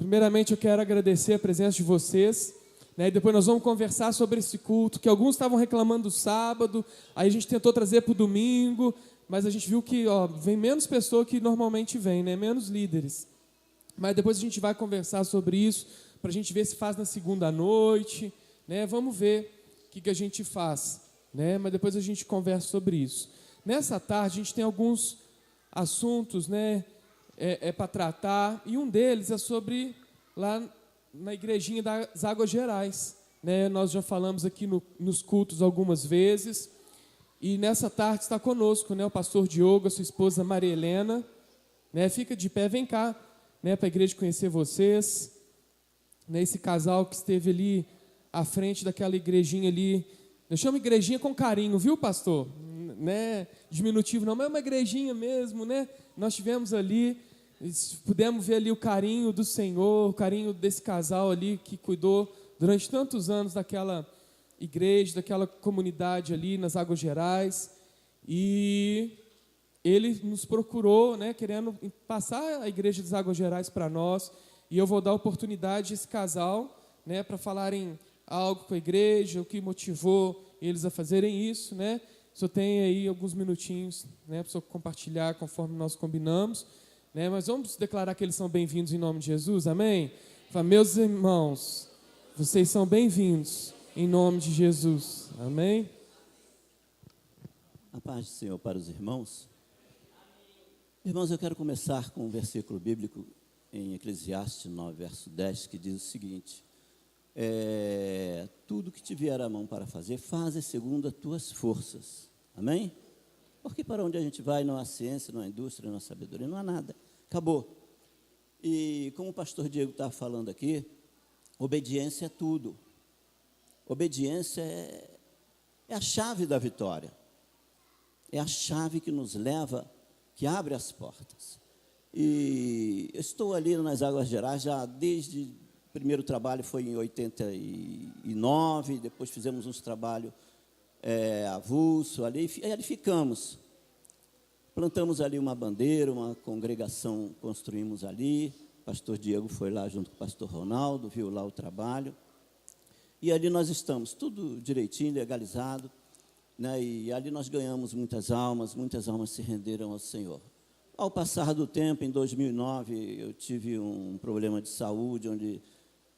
Primeiramente, eu quero agradecer a presença de vocês, né? E depois nós vamos conversar sobre esse culto, que alguns estavam reclamando do sábado, aí a gente tentou trazer para o domingo, mas a gente viu que vem menos pessoas que normalmente vem, né? Menos líderes. Mas depois a gente vai conversar sobre isso, para a gente ver se faz na segunda noite, né? Vamos ver o que a gente faz, né? Mas depois a gente conversa sobre isso. Nessa tarde a gente tem alguns assuntos, né? Para tratar, e um deles é sobre lá na igrejinha das Águas Gerais, né? Nós já falamos aqui nos cultos algumas vezes, e nessa tarde está conosco, né, o pastor Diogo, a sua esposa Maria Helena, né? Fica de pé, vem cá, né, para a igreja conhecer vocês, né? Esse casal que esteve ali à frente daquela igrejinha ali, eu chamo igrejinha com carinho, viu, pastor? Né? Diminutivo não, mas é uma igrejinha mesmo, né? Nós tivemos ali, pudemos ver ali o carinho do Senhor, o carinho desse casal ali que cuidou durante tantos anos daquela igreja, daquela comunidade ali nas Águas Gerais, e ele nos procurou, né, querendo passar a igreja das Águas Gerais para nós, e eu vou dar oportunidade a esse casal, né, para falarem algo com a igreja, o que motivou eles a fazerem isso, né? Só tem aí alguns minutinhos, né, para compartilhar conforme nós combinamos, né? Mas vamos declarar que eles são bem-vindos em nome de Jesus, amém? Fala, meus irmãos, vocês são bem-vindos em nome de Jesus, amém? A paz do Senhor para os irmãos. Irmãos, eu quero começar com um versículo bíblico em Eclesiastes 9, verso 10, que diz o seguinte: tudo que te vier à mão para fazer, faze segundo as tuas forças, amém? Porque para onde a gente vai não há ciência, não há indústria, não há sabedoria, não há nada, acabou. E como o pastor Diego está falando aqui, obediência é tudo. Obediência é a chave da vitória, é a chave que nos leva, que abre as portas. E eu estou ali nas Águas Gerais já desde o primeiro trabalho foi em 89, depois fizemos uns trabalhos avulso ali, e ali ficamos. Plantamos ali uma bandeira, uma congregação construímos ali, o pastor Diego foi lá junto com o pastor Ronaldo, viu lá o trabalho, e ali nós estamos, tudo direitinho, legalizado, né? E ali nós ganhamos muitas almas se renderam ao Senhor. Ao passar do tempo, em 2009, eu tive um problema de saúde,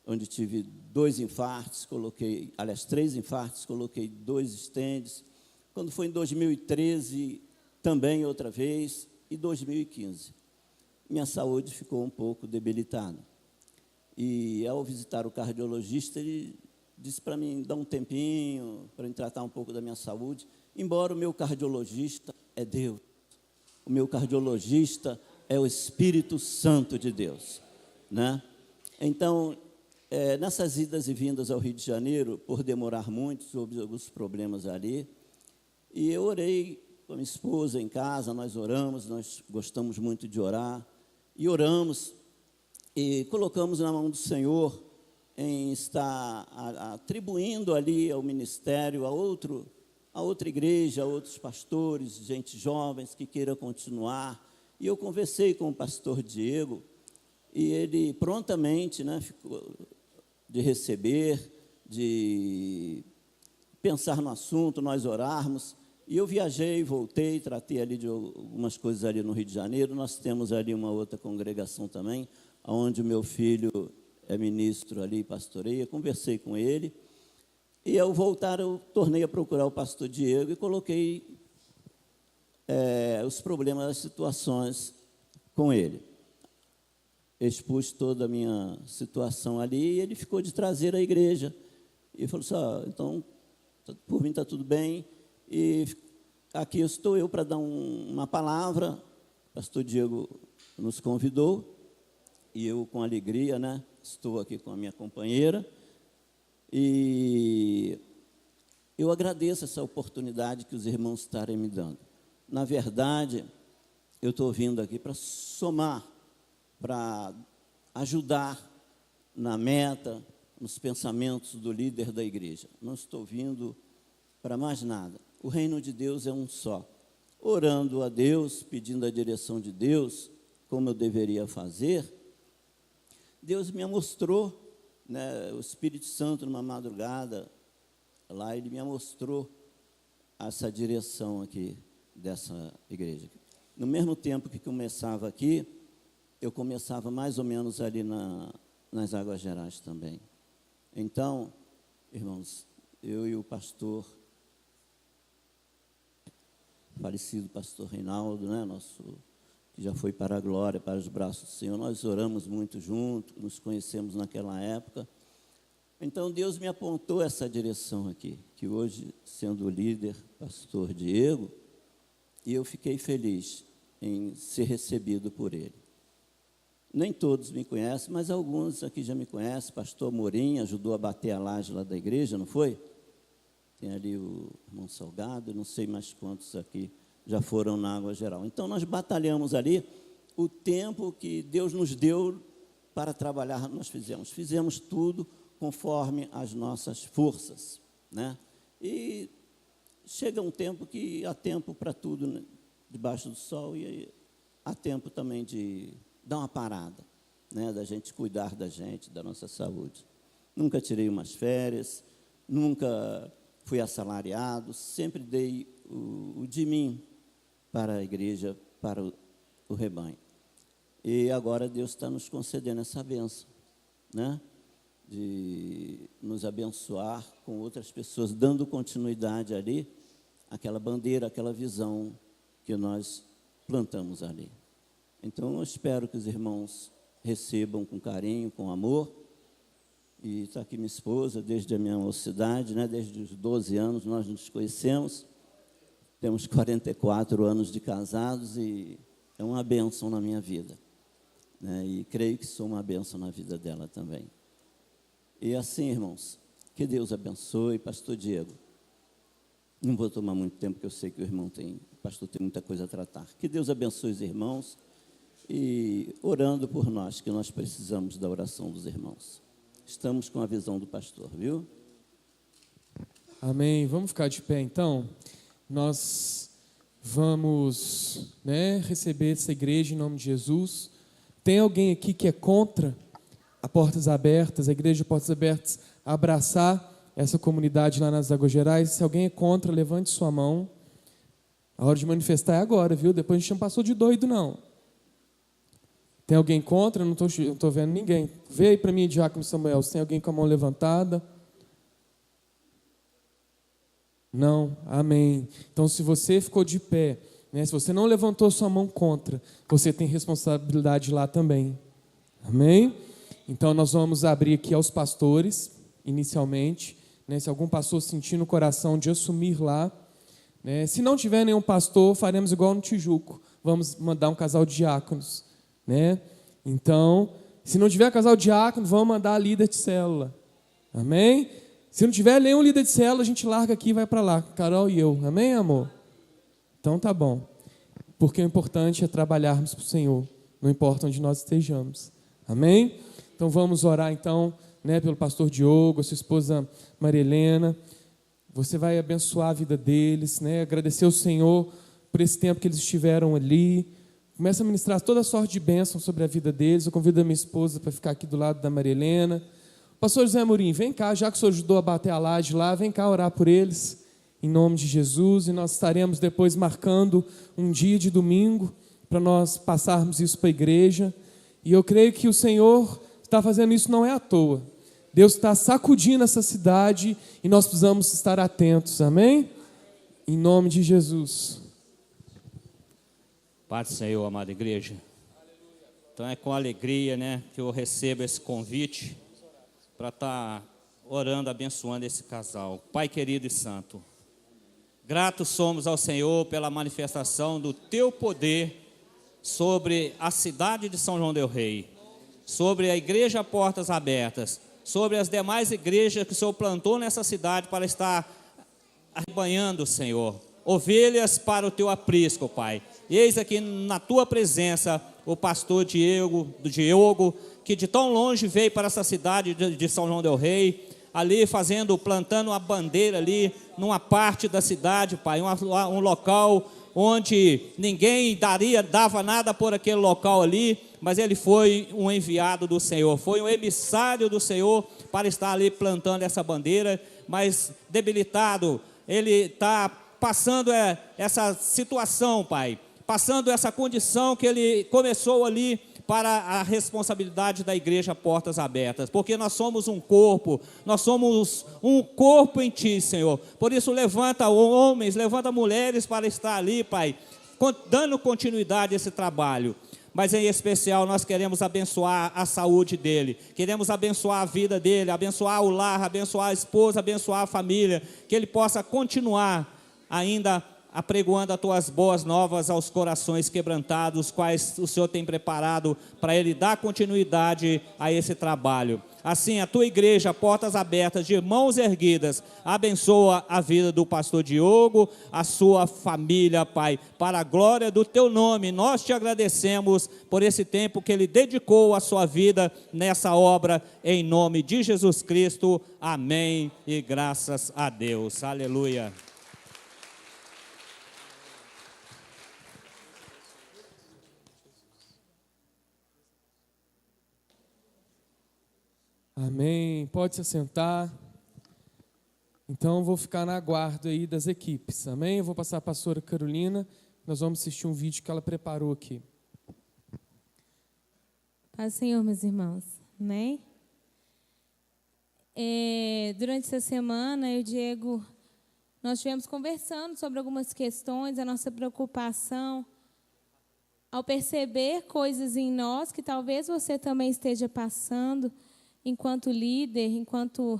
onde tive 2 infartos, três infartos, coloquei 2 estendes. Quando foi em 2013, também outra vez, e 2015. Minha saúde ficou um pouco debilitada. E ao visitar o cardiologista, ele disse para mim, dar um tempinho, para eu tratar um pouco da minha saúde, embora o meu cardiologista é Deus. O meu cardiologista é o Espírito Santo de Deus, né? Então, nessas idas e vindas ao Rio de Janeiro, por demorar muito, houve alguns problemas ali, e eu orei com a minha esposa em casa, nós oramos, nós gostamos muito de orar, e oramos, e colocamos na mão do Senhor em estar atribuindo ali ao ministério, a outra igreja, a outros pastores, gente jovens que queira continuar. E eu conversei com o pastor Diego, e ele prontamente, né, ficou de receber, de pensar no assunto, nós orarmos. E eu viajei, voltei, tratei ali de algumas coisas ali no Rio de Janeiro. Nós temos ali uma outra congregação também, onde o meu filho é ministro ali, pastoreia, conversei com ele, e ao voltar eu tornei a procurar o pastor Diego e coloquei os problemas, as situações com ele. Expus toda a minha situação ali, e ele ficou de trazer a igreja, e falou assim, então, por mim está tudo bem, e aqui estou eu para dar uma palavra. O pastor Diego nos convidou, e eu com alegria, né, estou aqui com a minha companheira, e eu agradeço essa oportunidade que os irmãos estarem me dando. Na verdade, eu estou vindo aqui para somar, para ajudar na meta, nos pensamentos do líder da igreja. Não estou vindo para mais nada. O reino de Deus é um só. Orando a Deus, pedindo a direção de Deus, como eu deveria fazer, Deus me mostrou, né, o Espírito Santo, numa madrugada, lá ele me mostrou essa direção aqui dessa igreja. No mesmo tempo que começava aqui, eu começava mais ou menos ali nas Águas Gerais também. Então, irmãos, eu e o pastor, falecido pastor Reinaldo, né, nosso, que já foi para a glória, para os braços do Senhor, nós oramos muito juntos, nos conhecemos naquela época. Então, Deus me apontou essa direção aqui, que hoje, sendo o líder, pastor Diego, e eu fiquei feliz em ser recebido por ele. Nem todos me conhecem, mas alguns aqui já me conhecem. Pastor Morim ajudou a bater a laje lá da igreja, não foi? Tem ali o irmão Salgado, não sei mais quantos aqui já foram na Água Geral. Então, nós batalhamos ali o tempo que Deus nos deu para trabalhar, nós fizemos tudo conforme as nossas forças, né? E chega um tempo que há tempo para tudo, né, debaixo do sol, e há tempo também de dar uma parada, né, da gente cuidar da gente, da nossa saúde. Nunca tirei umas férias, nunca fui assalariado, sempre dei o de mim para a igreja, para o rebanho. E agora Deus está nos concedendo essa bênção, né, de nos abençoar com outras pessoas, dando continuidade ali, aquela bandeira, aquela visão que nós plantamos ali. Então, eu espero que os irmãos recebam com carinho, com amor. E está aqui minha esposa, desde a minha mocidade, né, desde os 12 anos nós nos conhecemos. Temos 44 anos de casados e é uma bênção na minha vida, né, e creio que sou uma bênção na vida dela também. E assim, irmãos, que Deus abençoe. Pastor Diego, não vou tomar muito tempo, porque eu sei que o pastor tem muita coisa a tratar. Que Deus abençoe os irmãos e orando por nós, que nós precisamos da oração dos irmãos. Estamos com a visão do pastor, viu? Amém. Vamos ficar de pé, então. Nós vamos, né, receber essa igreja em nome de Jesus. Tem alguém aqui que é contra a Portas Abertas, a igreja de Portas Abertas, abraçar essa comunidade lá nas Águas Gerais? Se alguém é contra, levante sua mão. A hora de manifestar é agora, viu? Depois a gente não passou de doido, não. Tem alguém contra? Não estou vendo ninguém. Vê aí para mim, Diácono Samuel, se tem alguém com a mão levantada. Não, amém. Então, se você ficou de pé, né, se você não levantou sua mão contra, você tem responsabilidade lá também. Amém? Então, nós vamos abrir aqui aos pastores, inicialmente, né, se algum pastor sentir no coração de assumir lá, né, se não tiver nenhum pastor, faremos igual no Tijuco, vamos mandar um casal de diáconos, né? Então, se não tiver casal de diácono, vamos mandar a líder de célula, amém? Se não tiver nenhum líder de célula, a gente larga aqui e vai para lá, Carol e eu, amém, amor? Então tá bom, porque o importante é trabalharmos para o Senhor, não importa onde nós estejamos, amém? Então vamos orar então, né, pelo pastor Diogo, a sua esposa Maria Helena. Você vai abençoar a vida deles, né, agradecer ao Senhor por esse tempo que eles estiveram ali. Começa a ministrar toda sorte de bênção sobre a vida deles. Eu convido a minha esposa para ficar aqui do lado da Maria Helena. Pastor José Amorim, vem cá, já que o senhor ajudou a bater a laje lá, vem cá orar por eles, em nome de Jesus. E nós estaremos depois marcando um dia de domingo para nós passarmos isso para a igreja. E eu creio que o Senhor está fazendo isso não é à toa. Deus está sacudindo essa cidade e nós precisamos estar atentos, amém? Em nome de Jesus. Paz do Senhor, amada igreja. Então é com alegria, né, que eu recebo esse convite para estar orando, abençoando esse casal. Pai querido e santo, gratos somos ao Senhor pela manifestação do teu poder sobre a cidade de São João del Rei, sobre a igreja Portas Abertas, sobre as demais igrejas que o Senhor plantou nessa cidade para estar arrebanhando, Senhor, ovelhas para o teu aprisco, Pai. E eis aqui na tua presença o pastor Diogo, que de tão longe veio para essa cidade de São João del Rei, ali plantando uma bandeira ali, numa parte da cidade, Pai, um local onde ninguém dava nada por aquele local ali, mas ele foi um enviado do Senhor, foi um emissário do Senhor para estar ali plantando essa bandeira, mas debilitado, ele está passando essa situação, Pai, passando essa condição que ele começou ali para a responsabilidade da igreja Portas Abertas, porque nós somos um corpo em Ti, Senhor. Por isso levanta homens, levanta mulheres para estar ali, Pai, dando continuidade a esse trabalho. Mas em especial nós queremos abençoar a saúde dele, queremos abençoar a vida dele, abençoar o lar, abençoar a esposa, abençoar a família, que ele possa continuar ainda apregoando as Tuas boas novas aos corações quebrantados, quais o Senhor tem preparado para ele dar continuidade a esse trabalho. Assim, a Tua igreja, Portas Abertas, de mãos erguidas, abençoa a vida do pastor Diogo, a sua família, Pai, para a glória do Teu nome. Nós Te agradecemos por esse tempo que ele dedicou a sua vida nessa obra, em nome de Jesus Cristo. Amém e graças a Deus. Aleluia. Amém. Pode se assentar. Então, eu vou ficar na guarda aí das equipes. Amém? Eu vou passar a pastora Carolina. Nós vamos assistir um vídeo que ela preparou aqui. Paz do Senhor, meus irmãos. Amém? Durante essa semana, eu e o Diego, nós estivemos conversando sobre algumas questões, a nossa preocupação ao perceber coisas em nós que talvez você também esteja passando, enquanto líder, enquanto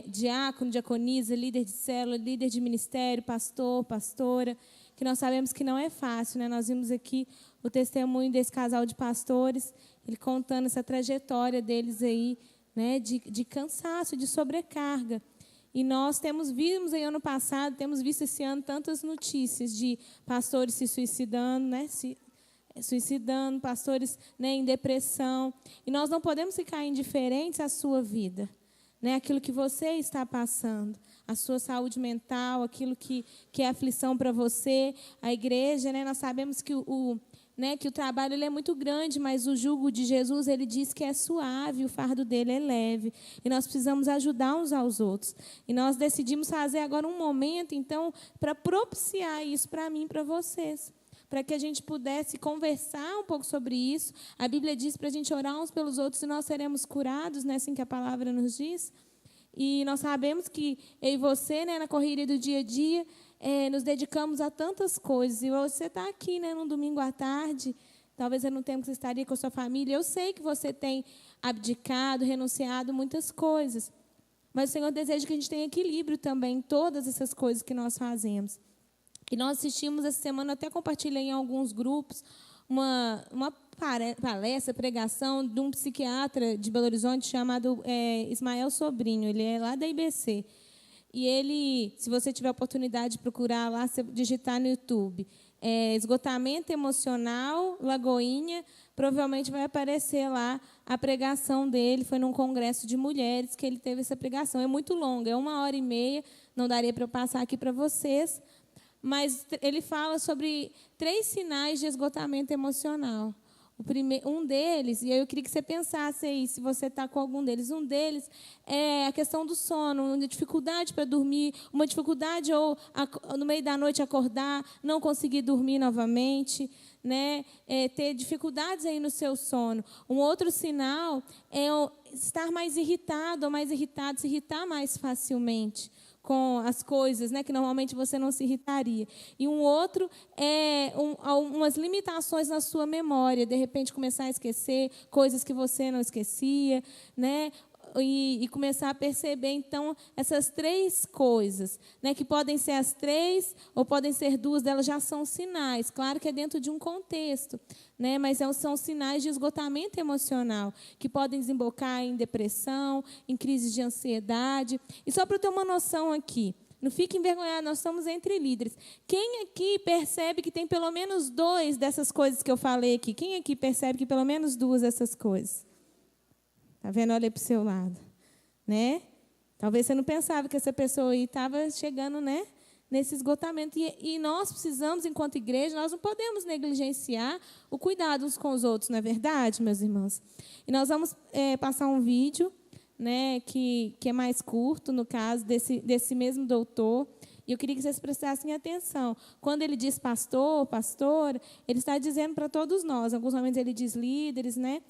diácono, diaconisa, líder de célula, líder de ministério, pastor, pastora, que nós sabemos que não é fácil, né? Nós vimos aqui o testemunho desse casal de pastores, ele contando essa trajetória deles aí, né? De cansaço, de sobrecarga. E nós vimos aí ano passado, temos visto esse ano tantas notícias de pastores se suicidando, né? Pastores, né, em depressão. E nós não podemos ficar indiferentes à sua vida, né, aquilo que você está passando, a sua saúde mental, aquilo que é aflição para você, a igreja, né, nós sabemos que que o trabalho ele é muito grande, mas o jugo de Jesus, ele diz que é suave, o fardo dele é leve. E nós precisamos ajudar uns aos outros. E nós decidimos fazer agora um momento, então, para propiciar isso para mim e para vocês, para que a gente pudesse conversar um pouco sobre isso. A Bíblia diz para a gente orar uns pelos outros e nós seremos curados, né, assim que a palavra nos diz. E nós sabemos que eu e você, né, na correria do dia a dia, nos dedicamos a tantas coisas. E você está aqui, né, num domingo à tarde, talvez no tempo que você estaria com a sua família. Eu sei que você tem abdicado, renunciado muitas coisas. Mas o Senhor deseja que a gente tenha equilíbrio também em todas essas coisas que nós fazemos. E nós assistimos essa semana, até compartilhei em alguns grupos, uma palestra, pregação de um psiquiatra de Belo Horizonte chamado Ismael Sobrinho. Ele é lá da IBC. E ele, se você tiver a oportunidade de procurar lá, você digitar no YouTube, esgotamento emocional, Lagoinha, provavelmente vai aparecer lá a pregação dele. Foi num congresso de mulheres que ele teve essa pregação. É muito longa, é 1h30, não daria para eu passar aqui para vocês. Mas ele fala sobre 3 sinais de esgotamento emocional. Um deles, e eu queria que você pensasse aí, se você está com algum deles. Um deles é a questão do sono, uma dificuldade para dormir, uma dificuldade ou no meio da noite acordar, não conseguir dormir novamente, né? Ter dificuldades aí no seu sono. Um outro sinal é estar mais irritado ou mais irritado, se irritar mais facilmente com as coisas, né, que normalmente você não se irritaria. E um outro é umas limitações na sua memória, de repente começar a esquecer coisas que você não esquecia, né, e começar a perceber, então, essas 3 coisas, né, que podem ser as 3 ou podem ser 2 delas, já são sinais. Claro que é dentro de um contexto, né, mas são sinais de esgotamento emocional, que podem desembocar em depressão, em crises de ansiedade. E só para eu ter uma noção aqui, não fique envergonhado, nós estamos entre líderes. Quem aqui percebe que tem pelo menos 2 dessas coisas que eu falei aqui? Quem aqui percebe que pelo menos 2 dessas coisas? Está vendo? Olha para o seu lado, né? Talvez você não pensava que essa pessoa aí estava chegando, né, nesse esgotamento. E nós precisamos, enquanto igreja, nós não podemos negligenciar o cuidado uns com os outros, não é verdade, meus irmãos? E nós vamos passar um vídeo, né, que é mais curto, no caso, desse mesmo doutor. E eu queria que vocês prestassem atenção. Quando ele diz pastor, pastora, ele está dizendo para todos nós. Em alguns momentos ele diz líderes, né?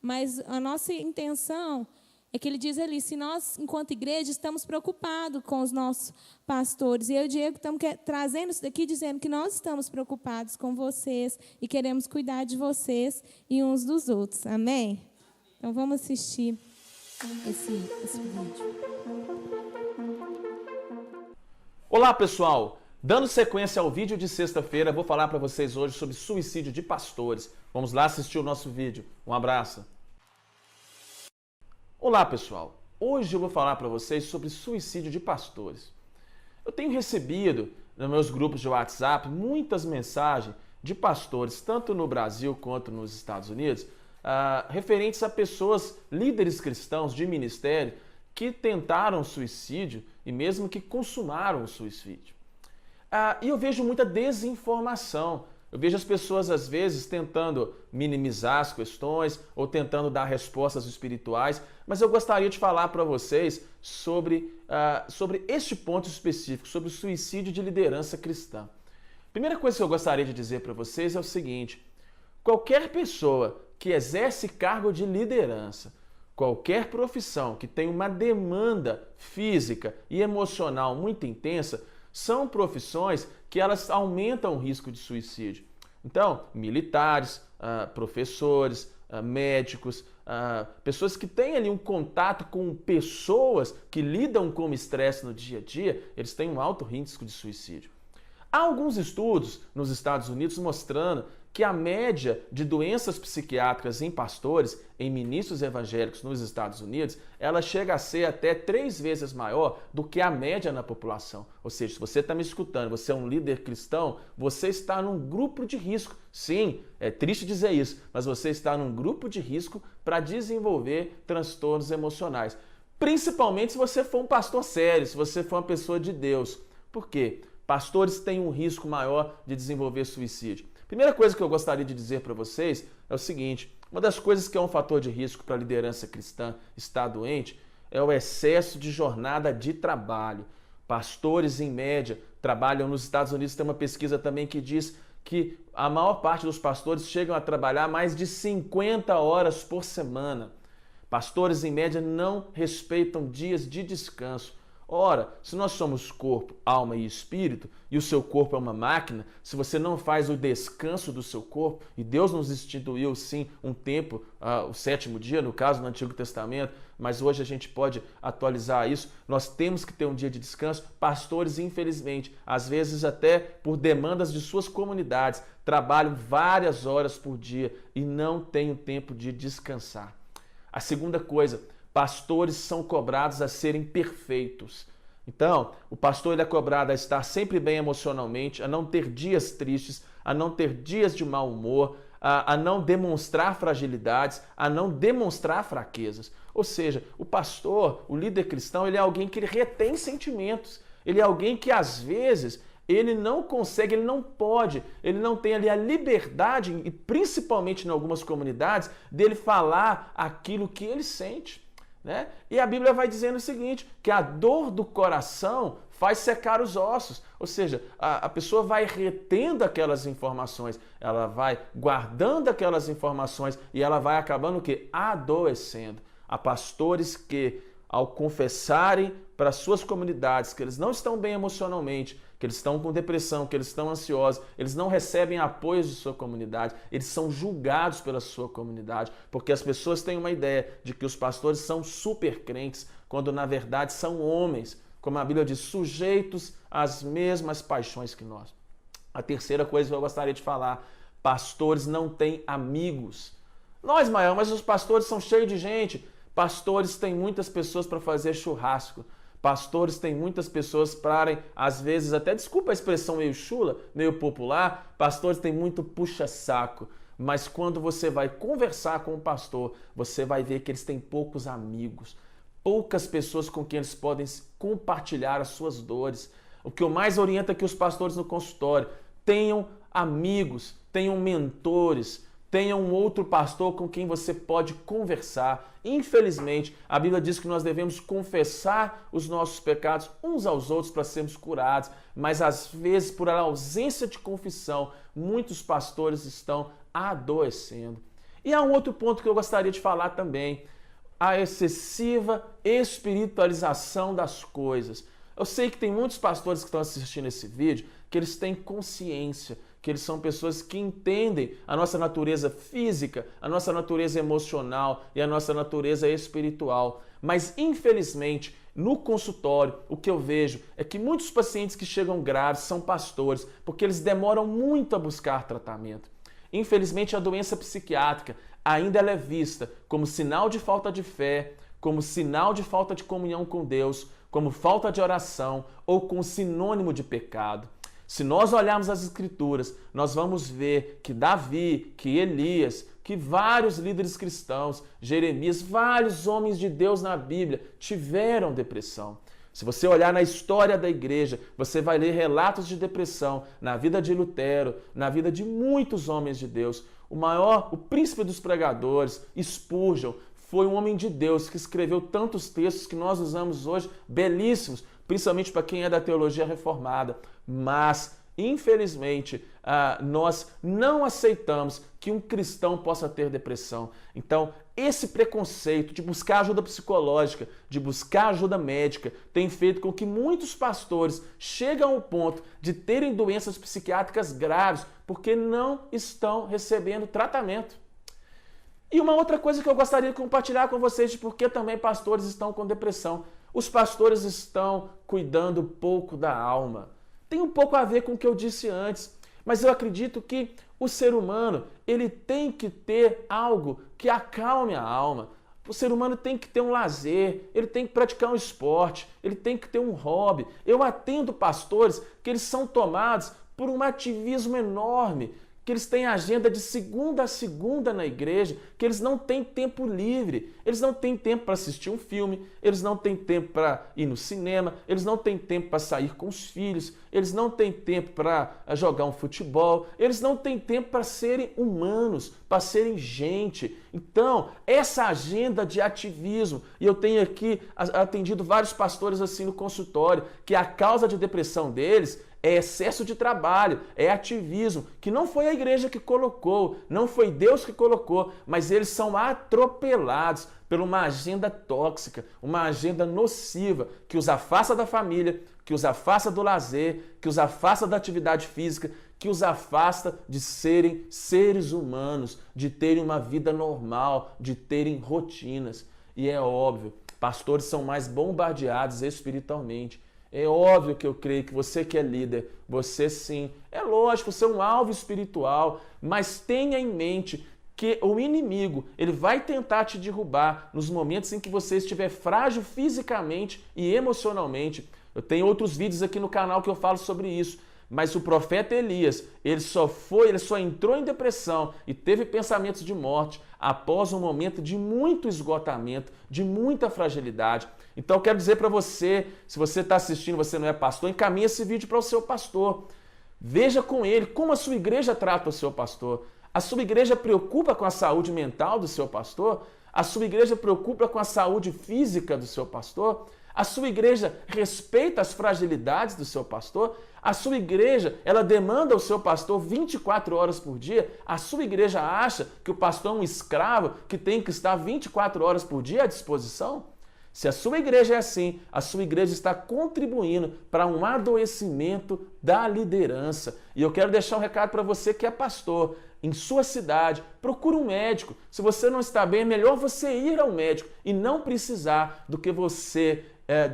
Mas a nossa intenção é que ele diz ali, se nós, enquanto igreja, estamos preocupados com os nossos pastores. E eu e o Diego estamos trazendo isso daqui, dizendo que nós estamos preocupados com vocês e queremos cuidar de vocês e uns dos outros. Amém? Então, vamos assistir esse vídeo. Olá, pessoal! Dando sequência ao vídeo de sexta-feira, vou falar para vocês hoje sobre suicídio de pastores. Vamos lá assistir o nosso vídeo. Um abraço! Olá, pessoal! Hoje eu vou falar para vocês sobre suicídio de pastores. Eu tenho recebido nos meus grupos de WhatsApp muitas mensagens de pastores, tanto no Brasil quanto nos Estados Unidos, referentes a pessoas, líderes cristãos de ministério, que tentaram suicídio e mesmo que consumaram o suicídio. E eu vejo muita desinformação. Eu vejo as pessoas, às vezes, tentando minimizar as questões ou tentando dar respostas espirituais, mas eu gostaria de falar para vocês sobre este ponto específico, sobre o suicídio de liderança cristã. Primeira coisa que eu gostaria de dizer para vocês é o seguinte: qualquer pessoa que exerce cargo de liderança, qualquer profissão que tem uma demanda física e emocional muito intensa, são profissões que elas aumentam o risco de suicídio. Então, militares, professores, médicos, pessoas que têm ali um contato com pessoas que lidam com estresse no dia a dia, eles têm um alto risco de suicídio. Há alguns estudos nos Estados Unidos mostrando que a média de doenças psiquiátricas em pastores, em ministros evangélicos nos Estados Unidos, ela chega a ser até 3 vezes maior do que a média na população. Ou seja, se você está me escutando, você é um líder cristão, você está num grupo de risco. Sim, é triste dizer isso, mas você está num grupo de risco para desenvolver transtornos emocionais. Principalmente se você for um pastor sério, se você for uma pessoa de Deus. Por quê? Pastores têm um risco maior de desenvolver suicídio. Primeira coisa que eu gostaria de dizer para vocês é o seguinte: uma das coisas que é um fator de risco para a liderança cristã estar doente é o excesso de jornada de trabalho. Pastores, em média, trabalham nos Estados Unidos. Tem uma pesquisa também que diz que a maior parte dos pastores chegam a trabalhar mais de 50 horas por semana. Pastores, em média, não respeitam dias de descanso. Ora, se nós somos corpo, alma e espírito, e o seu corpo é uma máquina, se você não faz o descanso do seu corpo, e Deus nos instituiu sim um tempo, o 7º dia, no caso no Antigo Testamento, mas hoje a gente pode atualizar isso, nós temos que ter um dia de descanso. Pastores, infelizmente, às vezes até por demandas de suas comunidades, trabalham várias horas por dia e não têm o tempo de descansar. A segunda coisa: pastores são cobrados a serem perfeitos. Então, o pastor ele é cobrado a estar sempre bem emocionalmente, a não ter dias tristes, a não ter dias de mau humor, a não demonstrar fragilidades, a não demonstrar fraquezas. Ou seja, o pastor, o líder cristão, ele é alguém que ele retém sentimentos. Ele é alguém que, às vezes, ele não consegue, ele não pode, ele não tem ali a liberdade, e principalmente em algumas comunidades, dele falar aquilo que ele sente. Né? E a Bíblia vai dizendo o seguinte, que a dor do coração faz secar os ossos, ou seja, a pessoa vai retendo aquelas informações, ela vai guardando aquelas informações e ela vai acabando o quê? Adoecendo. Há pastores que, ao confessarem para suas comunidades que eles não estão bem emocionalmente, que eles estão com depressão, que eles estão ansiosos, eles não recebem apoio de sua comunidade, eles são julgados pela sua comunidade, porque as pessoas têm uma ideia de que os pastores são super crentes, quando na verdade são homens, como a Bíblia diz, sujeitos às mesmas paixões que nós. A terceira coisa que eu gostaria de falar: pastores não têm amigos. Nós, Mael, mas os pastores são cheios de gente. Pastores têm muitas pessoas para fazer churrasco. Pastores têm muitas pessoas para, às vezes, até, desculpa a expressão meio chula, meio popular, pastores têm muito puxa-saco. Mas quando você vai conversar com o pastor, você vai ver que eles têm poucos amigos, poucas pessoas com quem eles podem compartilhar as suas dores. O que eu mais oriento aqui os pastores no consultório: tenham amigos, tenham mentores, tenham um outro pastor com quem você pode conversar. Infelizmente, a Bíblia diz que nós devemos confessar os nossos pecados uns aos outros para sermos curados, mas às vezes, por ausência de confissão, muitos pastores estão adoecendo. E há um outro ponto que eu gostaria de falar também: a excessiva espiritualização das coisas. Eu sei que tem muitos pastores que estão assistindo esse vídeo que eles têm consciência, que eles são pessoas que entendem a nossa natureza física, a nossa natureza emocional e a nossa natureza espiritual. Mas, infelizmente, no consultório, o que eu vejo é que muitos pacientes que chegam graves são pastores, porque eles demoram muito a buscar tratamento. Infelizmente, a doença psiquiátrica ainda ela é vista como sinal de falta de fé, como sinal de falta de comunhão com Deus, como falta de oração ou com sinônimo de pecado. Se nós olharmos as Escrituras, nós vamos ver que Davi, que Elias, que vários líderes cristãos, Jeremias, vários homens de Deus na Bíblia tiveram depressão. Se você olhar na história da igreja, você vai ler relatos de depressão na vida de Lutero, na vida de muitos homens de Deus. O príncipe dos pregadores, Spurgeon, foi um homem de Deus que escreveu tantos textos que nós usamos hoje, belíssimos, principalmente para quem é da teologia reformada. Mas, infelizmente, nós não aceitamos que um cristão possa ter depressão. Então, esse preconceito de buscar ajuda psicológica, de buscar ajuda médica, tem feito com que muitos pastores cheguem ao ponto de terem doenças psiquiátricas graves porque não estão recebendo tratamento. E uma outra coisa que eu gostaria de compartilhar com vocês de por que também pastores estão com depressão. Os pastores estão cuidando pouco da alma. Tem um pouco a ver com o que eu disse antes, mas eu acredito que o ser humano ele tem que ter algo que acalme a alma. O ser humano tem que ter um lazer, ele tem que praticar um esporte, ele tem que ter um hobby. Eu atendo pastores que eles são tomados por um ativismo enorme, que eles têm agenda de segunda a segunda na igreja, que eles não têm tempo livre, eles não têm tempo para assistir um filme, eles não têm tempo para ir no cinema, eles não têm tempo para sair com os filhos, eles não têm tempo para jogar um futebol, eles não têm tempo para serem humanos, para serem gente. Então, essa agenda de ativismo, e eu tenho aqui atendido vários pastores assim no consultório, que a causa de depressão deles é excesso de trabalho, é ativismo, que não foi a igreja que colocou, não foi Deus que colocou, mas eles são atropelados por uma agenda tóxica, uma agenda nociva, que os afasta da família, que os afasta do lazer, que os afasta da atividade física, que os afasta de serem seres humanos, de terem uma vida normal, de terem rotinas. E é óbvio, pastores são mais bombardeados espiritualmente. É óbvio que eu creio que você que é líder, você sim, é lógico, você é um alvo espiritual, mas tenha em mente que o inimigo, ele vai tentar te derrubar nos momentos em que você estiver frágil fisicamente e emocionalmente. Eu tenho outros vídeos aqui no canal que eu falo sobre isso, mas o profeta Elias, ele só entrou em depressão e teve pensamentos de morte após um momento de muito esgotamento, de muita fragilidade. Então eu quero dizer para você, se você está assistindo, você não é pastor, encaminhe esse vídeo para o seu pastor. Veja com ele como a sua igreja trata o seu pastor. A sua igreja preocupa com a saúde mental do seu pastor? A sua igreja preocupa com a saúde física do seu pastor? A sua igreja respeita as fragilidades do seu pastor? A sua igreja, ela demanda o seu pastor 24 horas por dia? A sua igreja acha que o pastor é um escravo que tem que estar 24 horas por dia à disposição? Se a sua igreja é assim, a sua igreja está contribuindo para um adoecimento da liderança. E eu quero deixar um recado para você que é pastor. Em sua cidade, procure um médico. Se você não está bem, é melhor você ir ao médico e não precisar do que você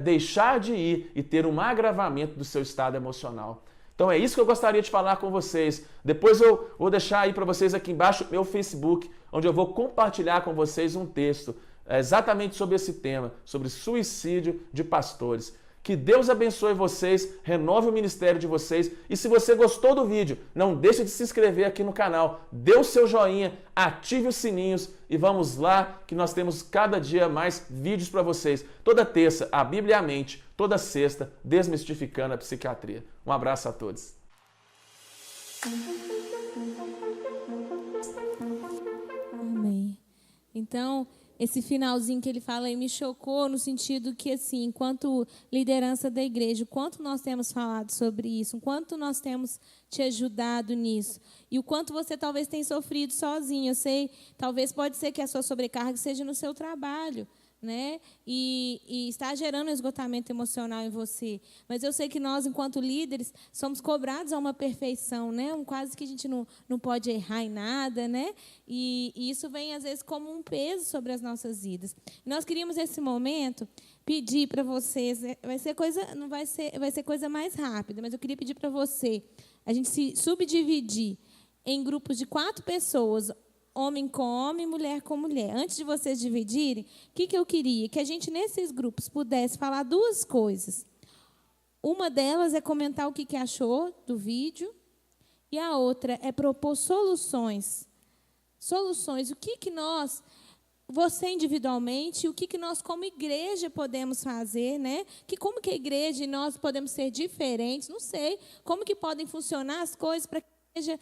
deixar de ir e ter um agravamento do seu estado emocional. Então é isso que eu gostaria de falar com vocês. Depois eu vou deixar aí para vocês aqui embaixo meu Facebook, onde eu vou compartilhar com vocês um texto exatamente sobre esse tema, sobre suicídio de pastores. Que Deus abençoe vocês, renove o ministério de vocês. E se você gostou do vídeo, não deixe de se inscrever aqui no canal, dê o seu joinha, ative os sininhos e vamos lá que nós temos cada dia mais vídeos para vocês. Toda terça, a Bíblia e a Mente. Toda sexta, Desmistificando a Psiquiatria. Um abraço a todos. Amém. Então, esse finalzinho que ele fala aí me chocou no sentido que, assim, enquanto liderança da igreja, o quanto nós temos falado sobre isso, o quanto nós temos te ajudado nisso e o quanto você talvez tenha sofrido sozinho. Eu sei, talvez pode ser que a sua sobrecarga seja no seu trabalho, né? E está gerando um esgotamento emocional em você. Mas eu sei que nós, enquanto líderes, somos cobrados a uma perfeição, né? Quase que a gente não pode errar em nada, né? E isso vem, às vezes, como um peso sobre as nossas vidas. Nós queríamos, nesse momento, pedir para vocês, vai ser coisa mais rápida, mas eu queria pedir para você, a gente se subdividir em grupos de 4 pessoas, homem com homem, mulher com mulher. Antes de vocês dividirem, o que eu queria? Que a gente, nesses grupos, pudesse falar 2 coisas. Uma delas é comentar o que achou do vídeo, e a outra é propor soluções. Soluções. O que nós, você individualmente, o que nós, como igreja, podemos fazer, né? Como que a igreja e nós podemos ser diferentes, não sei. Como que podem funcionar as coisas para que seja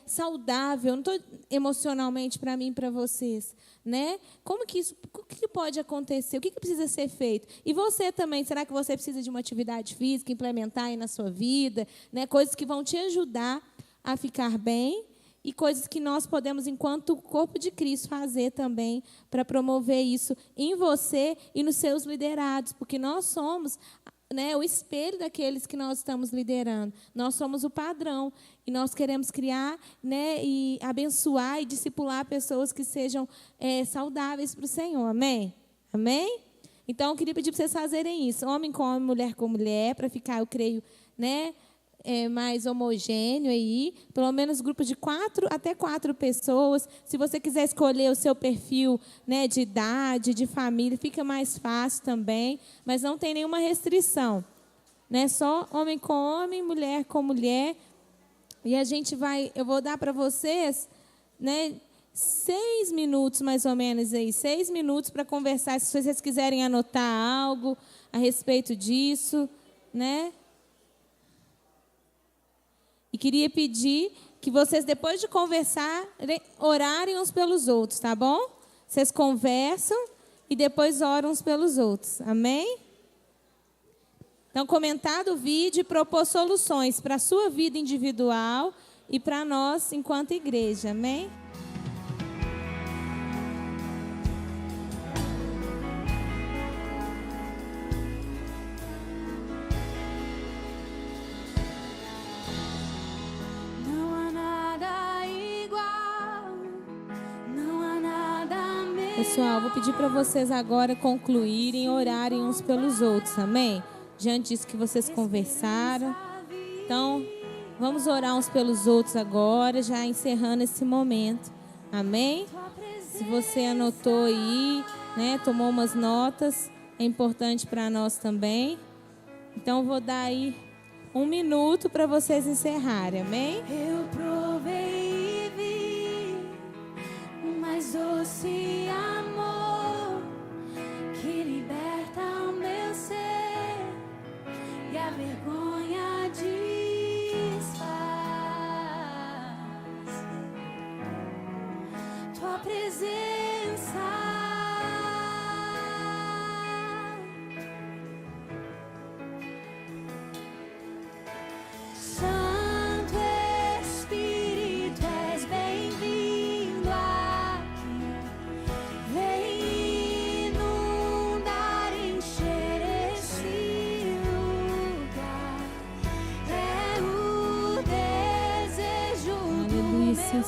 saudável, não estou emocionalmente para mim e para vocês, né? Como que isso, o que pode acontecer, o que precisa ser feito? E você também, será que você precisa de uma atividade física, implementar aí na sua vida, né? Coisas que vão te ajudar a ficar bem e coisas que nós podemos, enquanto corpo de Cristo, fazer também para promover isso em você e nos seus liderados, porque nós somos, né, o espelho daqueles que nós estamos liderando. Nós somos o padrão e nós queremos criar, né, e abençoar e discipular pessoas que sejam saudáveis para o Senhor. Amém? Amém? Então, eu queria pedir para vocês fazerem isso. Homem com homem, mulher com mulher, para ficar, eu creio, né, mais homogêneo aí. Pelo menos grupos de 4 até 4 pessoas. Se você quiser escolher o seu perfil, né, de idade, de família, fica mais fácil também. Mas não tem nenhuma restrição, né? Só homem com homem, mulher com mulher. E a gente eu vou dar para vocês, né, 6 minutos mais ou menos aí, 6 minutos para conversar, se vocês quiserem anotar algo a respeito disso, né? E queria pedir que vocês, depois de conversar, orarem uns pelos outros, tá bom? Vocês conversam e depois oram uns pelos outros, amém? Então, comentar do vídeo e propor soluções para a sua vida individual e para nós enquanto igreja, amém? Pessoal, vou pedir para vocês agora concluírem, orarem uns pelos outros, amém? Diante disso que vocês conversaram. Então, vamos orar uns pelos outros agora, já encerrando esse momento, amém? Se você anotou aí, né, tomou umas notas, é importante para nós também. Então, vou dar aí 1 minuto para vocês encerrarem, amém? Eu provei e vi o mais doce amor que liberta o meu ser e a vergonha desfaz. Tua presença,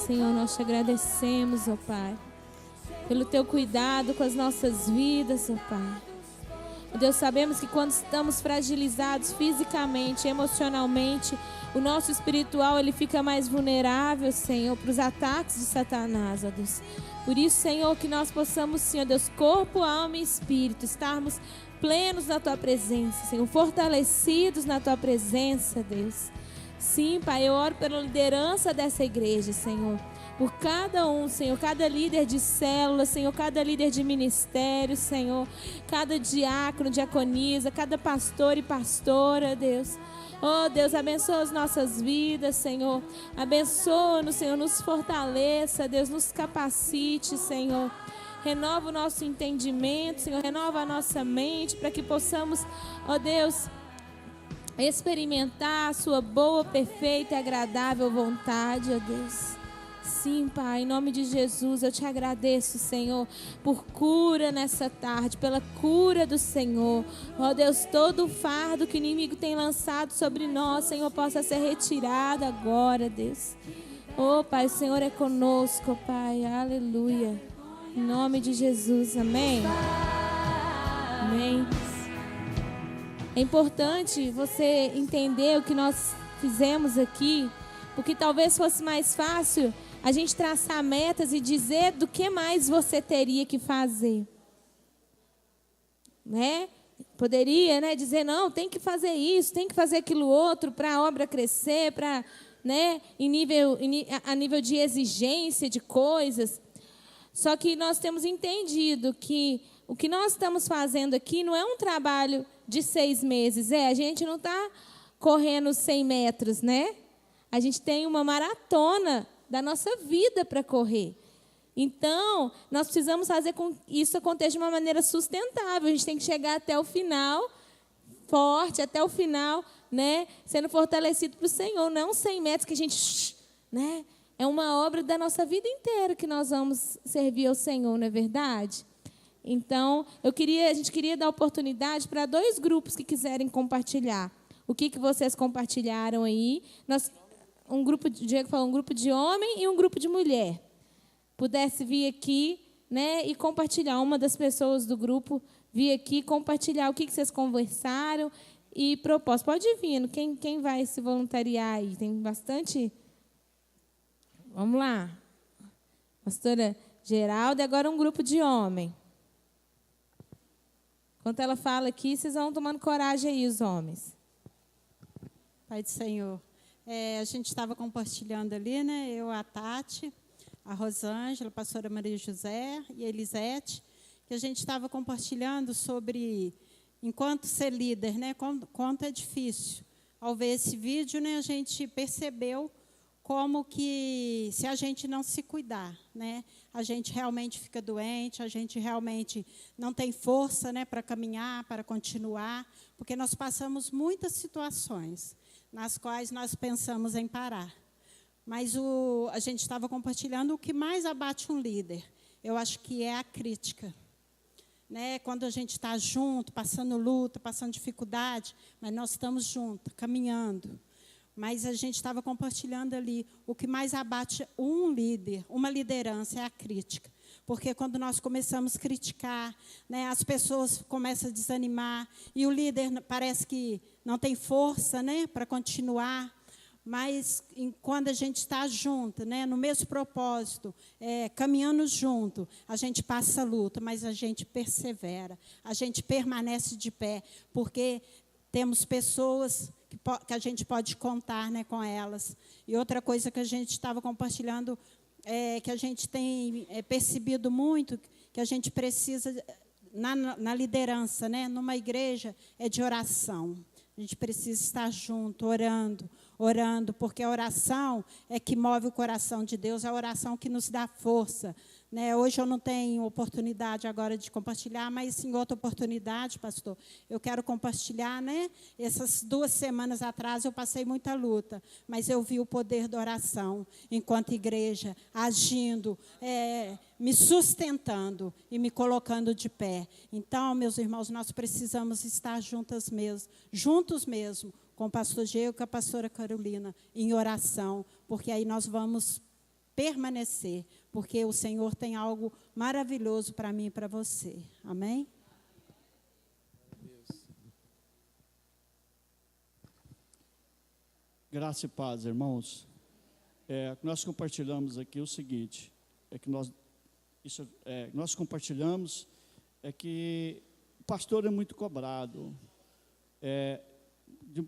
Senhor, nós te agradecemos, ó Pai, pelo teu cuidado com as nossas vidas, ó Pai. Deus, sabemos que quando estamos fragilizados fisicamente, emocionalmente, o nosso espiritual ele fica mais vulnerável, Senhor, para os ataques de Satanás, ó Deus. Por isso, Senhor, que nós possamos, Senhor Deus, corpo, alma e espírito, estarmos plenos na Tua presença, Senhor, fortalecidos na Tua presença, Deus. Sim, Pai, eu oro pela liderança dessa igreja, Senhor. Por cada um, Senhor, cada líder de célula, Senhor, cada líder de ministério, Senhor, cada diácono, diaconisa, cada pastor e pastora, Deus. Oh, Deus, abençoa as nossas vidas, Senhor. Abençoa-nos, Senhor, nos fortaleça, Deus, nos capacite, Senhor. Renova o nosso entendimento, Senhor, renova a nossa mente para que possamos, ó Deus, experimentar a Sua boa, perfeita e agradável vontade, ó Deus. Sim, Pai, em nome de Jesus, eu te agradeço, Senhor, por cura nessa tarde, pela cura do Senhor. Ó Deus, todo o fardo que o inimigo tem lançado sobre nós, Senhor, possa ser retirado agora, Deus. Ó Pai, o Senhor é conosco, Pai, aleluia. Em nome de Jesus, amém. Amém. É importante você entender o que nós fizemos aqui, porque talvez fosse mais fácil a gente traçar metas e dizer do que mais você teria que fazer. Né? Poderia, né, dizer, não, tem que fazer isso, tem que fazer aquilo outro para a obra crescer, para, né, a nível de exigência de coisas. Só que nós temos entendido que o que nós estamos fazendo aqui não é um trabalho de 6 meses. A gente não está correndo 100 metros, né? A gente tem uma maratona da nossa vida para correr. Então, nós precisamos fazer com que isso aconteça de uma maneira sustentável. A gente tem que chegar até o final, forte, até o final, né? Sendo fortalecido para o Senhor. Não 100 metros que a gente... né? É uma obra da nossa vida inteira que nós vamos servir ao Senhor, não é verdade? Então, a gente queria dar oportunidade para 2 grupos que quiserem compartilhar. O que vocês compartilharam aí? O Diego falou um grupo de homem e um grupo de mulher. Pudesse vir aqui, né, e compartilhar. Uma das pessoas do grupo vir aqui compartilhar o que vocês conversaram e propósito. Pode ir vindo. Quem vai se voluntariar aí? Tem bastante... Vamos lá. Pastora Geralda, e agora um grupo de homem. Enquanto ela fala aqui, vocês vão tomando coragem aí, os homens. Pai do Senhor. A gente estava compartilhando ali, né? Eu, a Tati, a Rosângela, a pastora Maria José e a Elisete, que a gente estava compartilhando sobre enquanto ser líder, né? Quanto é difícil. Ao ver esse vídeo, né, a gente percebeu como que, se a gente não se cuidar, né, a gente realmente fica doente, a gente realmente não tem força, né, para caminhar, para continuar, porque nós passamos muitas situações nas quais nós pensamos em parar. Mas a gente estava compartilhando o que mais abate um líder. Eu acho que é a crítica. Né? Quando a gente está junto, passando luta, passando dificuldade, mas nós estamos juntos, caminhando. Mas a gente estava compartilhando ali, o que mais abate um líder, uma liderança, é a crítica. Porque quando nós começamos a criticar, né, as pessoas começam a desanimar, e o líder parece que não tem força, né, para continuar. Mas quando a gente está junto, né, no mesmo propósito, caminhando junto, a gente passa a luta, mas a gente persevera, a gente permanece de pé, porque temos pessoas que a gente pode contar, né, com elas. E outra coisa que a gente estava compartilhando, que a gente tem percebido muito, que a gente precisa, na liderança, né, numa igreja, é de oração. A gente precisa estar junto, orando, porque a oração é que move o coração de Deus, é a oração que nos dá força. Né? Hoje eu não tenho oportunidade agora de compartilhar, mas em outra oportunidade, pastor, eu quero compartilhar, né? Essas 2 semanas atrás eu passei muita luta, mas eu vi o poder da oração, enquanto igreja, agindo, me sustentando e me colocando de pé. Então, meus irmãos, nós precisamos estar juntos mesmo, com o pastor Diego e com a pastora Carolina, em oração, porque aí nós vamos permanecer, porque o Senhor tem algo maravilhoso para mim e para você. Amém? Graça e paz, irmãos. Nós compartilhamos aqui o seguinte, nós compartilhamos que o pastor é muito cobrado, de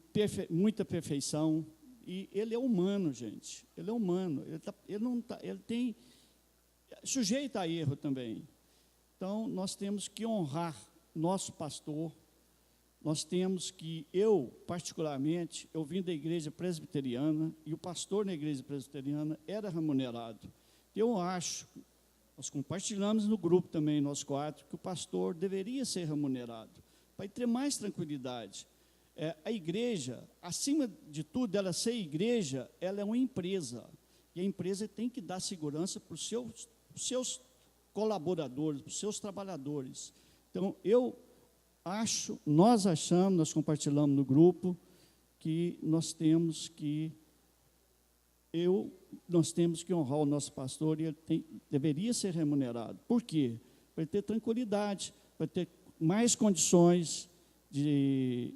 muita perfeição, e ele é humano, gente. Ele é humano. Ele tem sujeito a erro também. Então, nós temos que honrar nosso pastor. Nós temos que, particularmente, eu vim da igreja presbiteriana, e o pastor na igreja presbiteriana era remunerado. Eu acho, nós compartilhamos no grupo também, nós 4, que o pastor deveria ser remunerado, para ter mais tranquilidade. A igreja, acima de tudo, ela ser igreja, ela é uma empresa, e a empresa tem que dar segurança para os seus colaboradores, para os seus trabalhadores. Então, nós compartilhamos no grupo, que nós temos que honrar o nosso pastor, e ele deveria ser remunerado. Por quê? Para ter tranquilidade, para ter mais condições de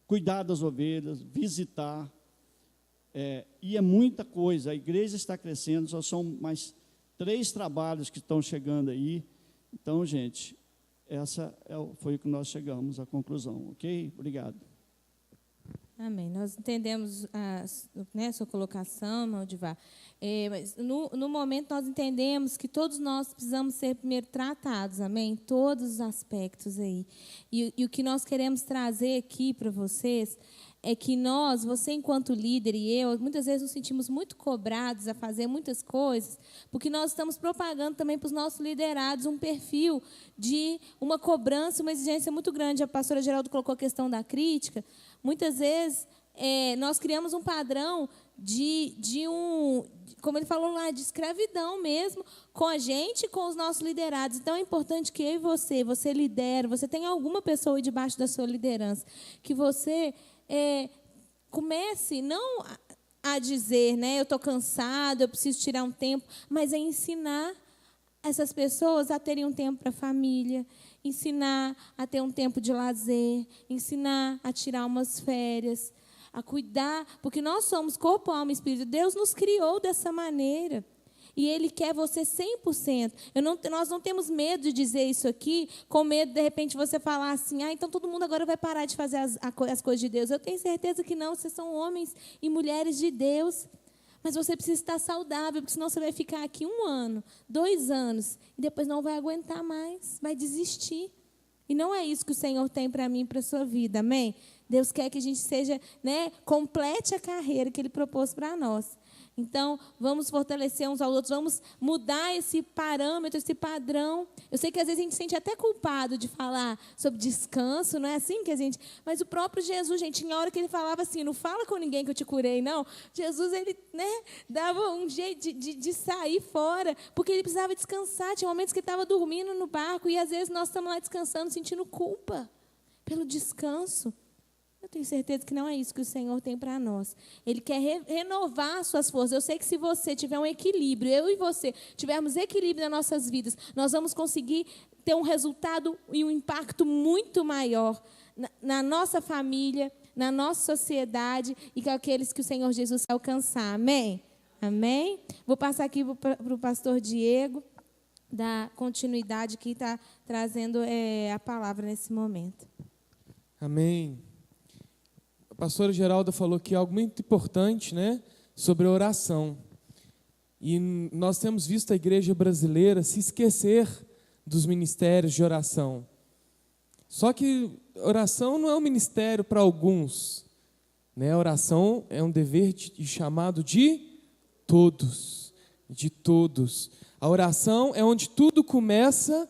cuidar das ovelhas, visitar, e é muita coisa. A igreja está crescendo, só são mais 3 trabalhos que estão chegando aí. Então, gente, foi o que nós chegamos à conclusão, ok? Obrigado. Amém. Nós entendemos a sua colocação, irmão Divar. Mas no momento nós entendemos que todos nós precisamos ser primeiro tratados, amém? Em todos os aspectos aí. E o que nós queremos trazer aqui para vocês é que você enquanto líder e eu, muitas vezes nos sentimos muito cobrados a fazer muitas coisas, porque nós estamos propagando também para os nossos liderados um perfil de uma cobrança, uma exigência muito grande. A pastora Geraldo colocou a questão da crítica. Muitas vezes nós criamos um padrão como ele falou lá, de escravidão mesmo, com a gente e com os nossos liderados. Então, é importante que eu e você lidera, você tem alguma pessoa aí debaixo da sua liderança, que você comece não a dizer, né, eu estou cansado, eu preciso tirar um tempo, mas a ensinar essas pessoas a terem um tempo para a família, ensinar a ter um tempo de lazer, ensinar a tirar umas férias, a cuidar, porque nós somos corpo, alma e espírito. Deus nos criou dessa maneira. E Ele quer você 100%. Nós não temos medo de dizer isso aqui, com medo, de repente, você falar assim, então todo mundo agora vai parar de fazer as coisas de Deus. Eu tenho certeza que não, vocês são homens e mulheres de Deus. Mas você precisa estar saudável, porque senão você vai ficar aqui 1 ano, 2 anos, e depois não vai aguentar mais, vai desistir. E não é isso que o Senhor tem para mim e para a sua vida, amém? Deus quer que a gente seja, complete a carreira que Ele propôs para nós. Então, vamos fortalecer uns aos outros, vamos mudar esse parâmetro, esse padrão. Eu sei que às vezes a gente se sente até culpado de falar sobre descanso, não é assim que a gente... Mas o próprio Jesus, gente, tinha hora que Ele falava assim, não fala com ninguém que eu te curei, não. Jesus, Ele dava um jeito de sair fora, porque Ele precisava descansar. Tinha momentos que Ele estava dormindo no barco, e às vezes nós estamos lá descansando, sentindo culpa pelo descanso. Eu tenho certeza que não é isso que o Senhor tem para nós. Ele quer renovar suas forças. Eu sei que se você tiver um equilíbrio, eu e você, tivermos equilíbrio nas nossas vidas, nós vamos conseguir ter um resultado e um impacto muito maior na nossa família, na nossa sociedade e com aqueles que o Senhor Jesus quer alcançar. Amém? Amém? Vou passar aqui para o pastor Diego, dar continuidade, que está trazendo a palavra nesse momento. Amém. A pastora Geralda falou que algo muito importante, sobre a oração. E nós temos visto a igreja brasileira se esquecer dos ministérios de oração. Só que oração não é um ministério para alguns. A oração é um dever chamado de todos. De todos. A oração é onde tudo começa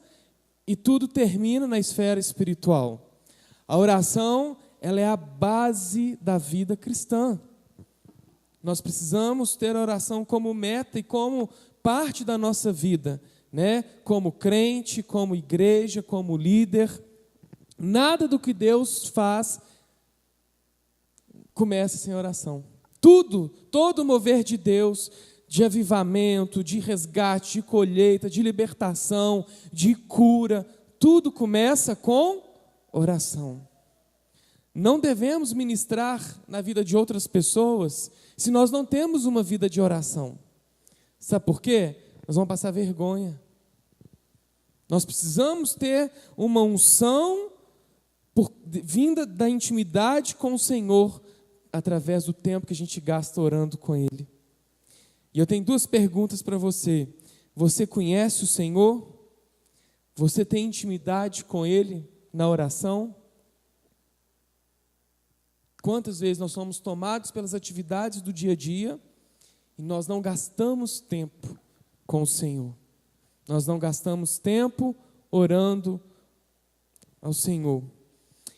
e tudo termina na esfera espiritual. A oração, ela é a base da vida cristã. Nós precisamos ter a oração como meta e como parte da nossa vida, como crente, como igreja, como líder. Nada do que Deus faz começa sem oração. Tudo, todo o mover de Deus, de avivamento, de resgate, de colheita, de libertação, de cura, tudo começa com oração. não devemos ministrar na vida de outras pessoas se nós não temos uma vida de oração. Sabe por quê? Nós vamos passar vergonha. Nós precisamos ter uma unção vinda da intimidade com o Senhor, através do tempo que a gente gasta orando com Ele. E eu tenho 2 perguntas para você. Você conhece o Senhor? Você tem intimidade com Ele na oração? Quantas vezes nós somos tomados pelas atividades do dia a dia e nós não gastamos tempo com o Senhor? Nós não gastamos tempo orando ao Senhor.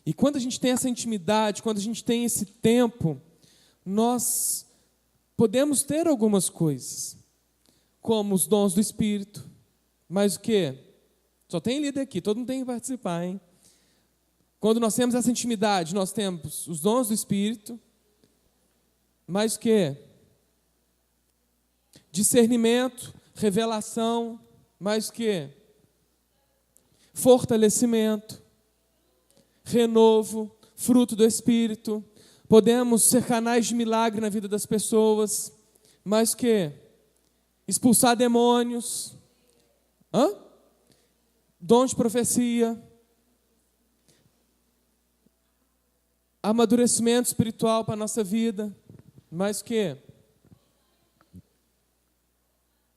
E quando a gente tem essa intimidade, quando a gente tem esse tempo, nós podemos ter algumas coisas, como os dons do Espírito. Mas o quê? Só tem líder aqui, todo mundo tem que participar, hein? Quando nós temos essa intimidade, nós temos os dons do Espírito, mais o quê? Discernimento, revelação, mais o quê? Fortalecimento, renovo, fruto do Espírito. Podemos ser canais de milagre na vida das pessoas, mais o quê? Expulsar demônios, dom de profecia, amadurecimento espiritual para a nossa vida, mais o quê?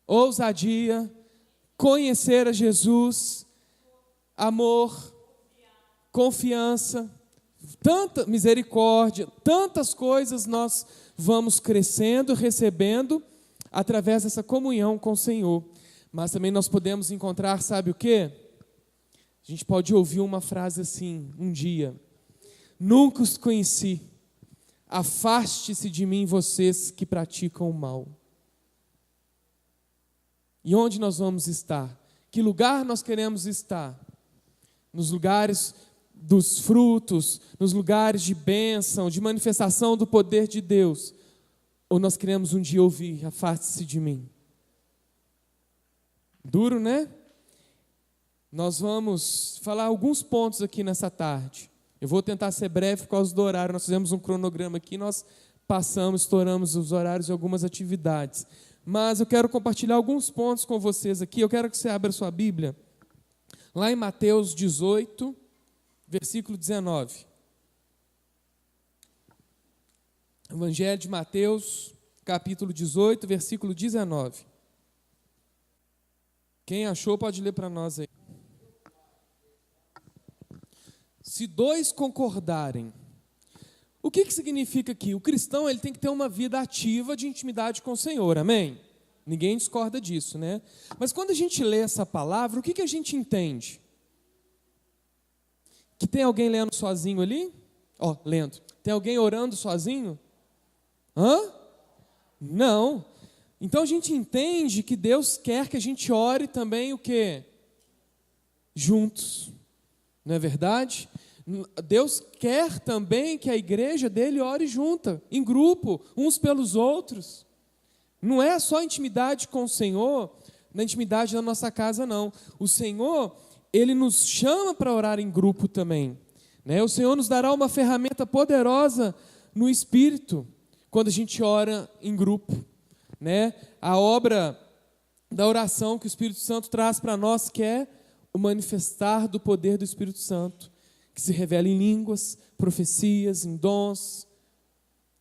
Ousadia, conhecer a Jesus, amor, confiança, tanta misericórdia, tantas coisas nós vamos crescendo, recebendo, através dessa comunhão com o Senhor. Mas também nós podemos encontrar, sabe o quê? A gente pode ouvir uma frase assim, um dia: nunca os conheci, afaste-se de mim vocês que praticam o mal. E onde nós vamos estar? Que lugar nós queremos estar? Nos lugares dos frutos, nos lugares de bênção, de manifestação do poder de Deus? Ou nós queremos um dia ouvir, afaste-se de mim? Duro, né? Nós vamos falar alguns pontos aqui nessa tarde. Eu vou tentar ser breve por causa do horário. Nós fizemos um cronograma aqui, nós estouramos os horários de algumas atividades. Mas eu quero compartilhar alguns pontos com vocês aqui. Eu quero que você abra sua Bíblia, lá em Mateus 18, versículo 19. Evangelho de Mateus, capítulo 18, versículo 19. Quem achou pode ler para nós aí. Se 2 concordarem. O que significa aqui? O cristão ele tem que ter uma vida ativa de intimidade com o Senhor, amém? Ninguém discorda disso, né? Mas quando a gente lê essa palavra, o que a gente entende? Que tem alguém lendo sozinho ali? Lendo. Tem alguém orando sozinho? Não. Então a gente entende que Deus quer que a gente ore também o quê? Juntos. Não é verdade? Deus quer também que a igreja dele ore junta, em grupo, uns pelos outros. Não é só intimidade com o Senhor, na intimidade da nossa casa, não. O Senhor, Ele nos chama para orar em grupo também, né? O Senhor nos dará uma ferramenta poderosa no Espírito, quando a gente ora em grupo, né? A obra da oração que o Espírito Santo traz para nós, que é o manifestar do poder do Espírito Santo, que se revela em línguas, profecias, em dons.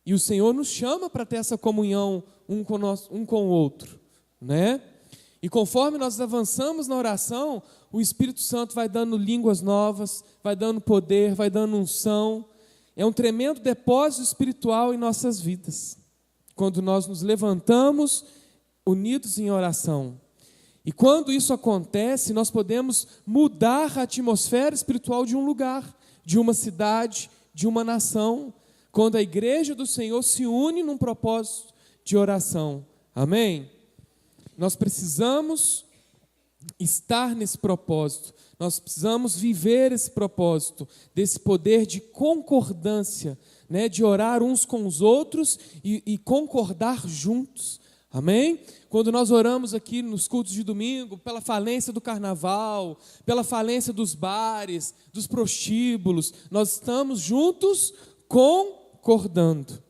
E o Senhor nos chama para ter essa comunhão um com o outro, né? E conforme nós avançamos na oração, o Espírito Santo vai dando línguas novas, vai dando poder, vai dando unção. É um tremendo depósito espiritual em nossas vidas, quando nós nos levantamos unidos em oração. E quando isso acontece, nós podemos mudar a atmosfera espiritual de um lugar, de uma cidade, de uma nação, quando a igreja do Senhor se une num propósito de oração. Amém? Nós precisamos estar nesse propósito, nós precisamos viver esse propósito, desse poder de concordância, né, de orar uns com os outros e concordar juntos. Amém? Quando nós oramos aqui nos cultos de domingo, pela falência do carnaval, pela falência dos bares, dos prostíbulos, nós estamos juntos concordando.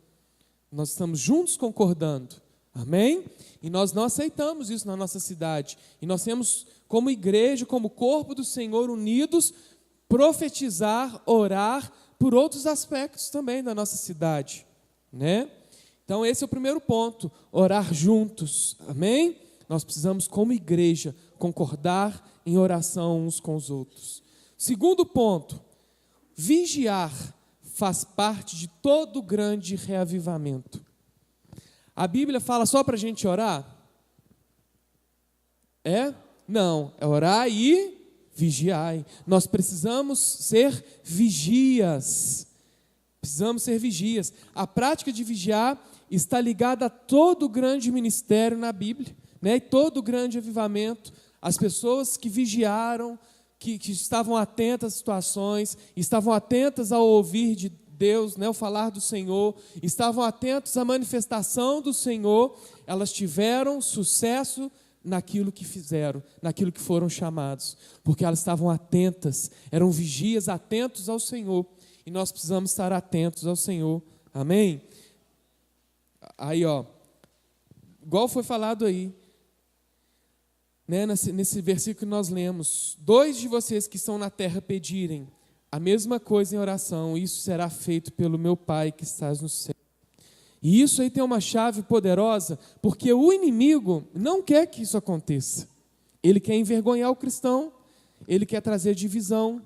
Nós estamos juntos concordando. Amém? E nós não aceitamos isso na nossa cidade. E nós temos, como igreja, como corpo do Senhor, unidos, profetizar, orar por outros aspectos também da nossa cidade, né? Então esse é o primeiro ponto, orar juntos, amém? Nós precisamos, como igreja, concordar em oração uns com os outros. Segundo ponto, vigiar faz parte de todo grande reavivamento. A Bíblia fala só para a gente orar? Não, é orar e vigiai. Nós precisamos ser vigias. Precisamos ser vigias. A prática de vigiar está ligada a todo grande ministério na Bíblia, né? E todo grande avivamento. As pessoas que vigiaram, que estavam atentas às situações, estavam atentas ao ouvir de Deus, né? O falar do Senhor, estavam atentos à manifestação do Senhor, elas tiveram sucesso naquilo que fizeram, naquilo que foram chamados, porque elas estavam atentas, eram vigias atentos ao Senhor. E nós precisamos estar atentos ao Senhor. Amém? Aí, igual foi falado aí, né, nesse versículo que nós lemos: 2 de vocês que estão na terra pedirem a mesma coisa em oração, isso será feito pelo meu Pai que estás no céu. E isso aí tem uma chave poderosa, porque o inimigo não quer que isso aconteça. Ele quer envergonhar o cristão, ele quer trazer divisão.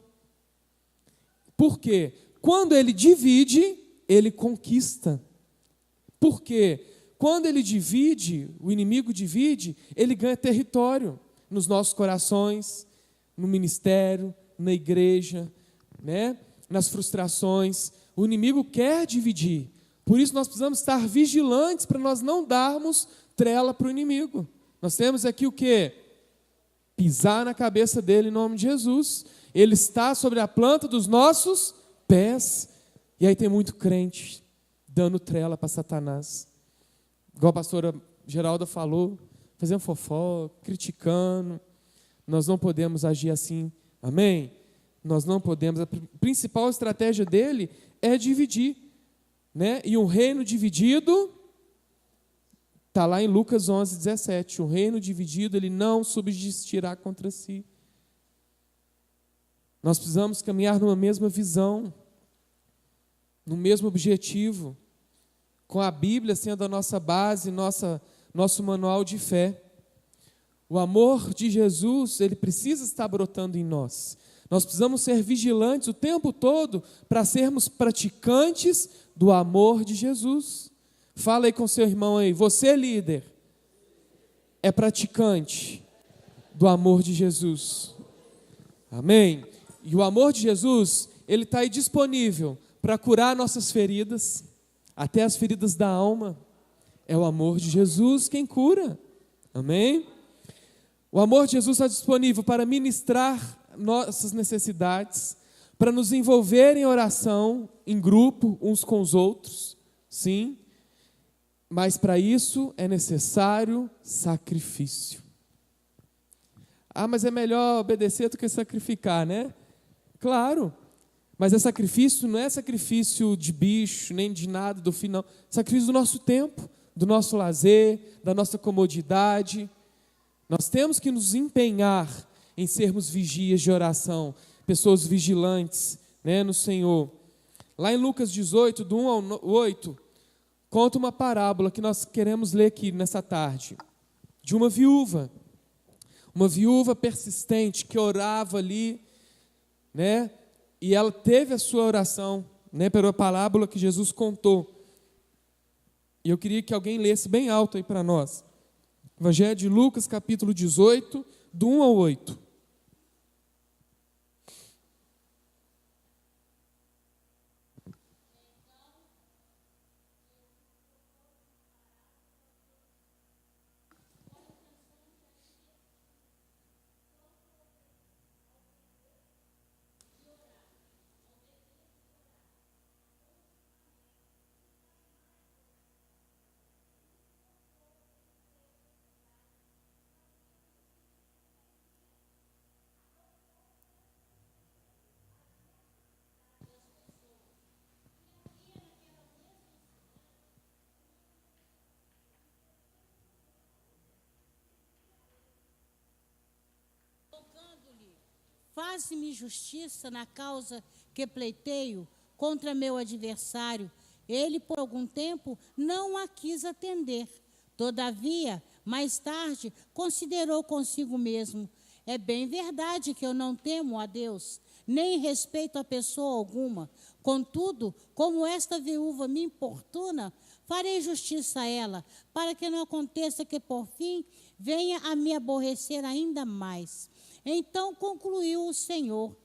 Por quê? Quando ele divide, ele conquista. Por quê? Quando ele divide, o inimigo divide, ele ganha território nos nossos corações, no ministério, na igreja, né? Nas frustrações. O inimigo quer dividir. Por isso nós precisamos estar vigilantes para nós não darmos trela para o inimigo. Nós temos aqui o quê? Pisar na cabeça dele em nome de Jesus. Ele está sobre a planta dos nossos pés. E aí tem muito crente dando trela para Satanás. Igual a pastora Geralda falou, fazendo fofoca, criticando. Nós não podemos agir assim. Amém? Nós não podemos. A principal estratégia dele é dividir, né? E um reino dividido, está lá em Lucas 11:17. Um reino dividido, ele não subsistirá contra si. Nós precisamos caminhar numa mesma visão, no mesmo objetivo, com a Bíblia sendo a nossa base, nosso manual de fé. O amor de Jesus, ele precisa estar brotando em nós. Nós precisamos ser vigilantes o tempo todo para sermos praticantes do amor de Jesus. Fala aí com seu irmão aí, você líder, é praticante do amor de Jesus. Amém? E o amor de Jesus, ele está aí disponível para curar nossas feridas, até as feridas da alma. É o amor de Jesus quem cura. Amém? O amor de Jesus está disponível para ministrar nossas necessidades, para nos envolver em oração, em grupo, uns com os outros, sim, mas para isso é necessário sacrifício. Mas é melhor obedecer do que sacrificar, né? Claro, mas é sacrifício, não é sacrifício de bicho, nem de nada do final, sacrifício do nosso tempo, do nosso lazer, da nossa comodidade. Nós temos que nos empenhar em sermos vigias de oração, pessoas vigilantes, né, no Senhor. Lá em Lucas 18, do 1 ao 8, conta uma parábola que nós queremos ler aqui nessa tarde, de uma viúva persistente que orava ali, né, e ela teve a sua oração, né, pela parábola que Jesus contou. E eu queria que alguém lesse bem alto aí para nós. Evangelho de Lucas, capítulo 18, do 1 ao 8. Faze-me justiça na causa que pleiteio contra meu adversário. Ele, por algum tempo, não a quis atender. Todavia, mais tarde, considerou consigo mesmo: é bem verdade que eu não temo a Deus, nem respeito a pessoa alguma. Contudo, como esta viúva me importuna, farei justiça a ela, para que não aconteça que, por fim, venha a me aborrecer ainda mais. Então concluiu o Senhor: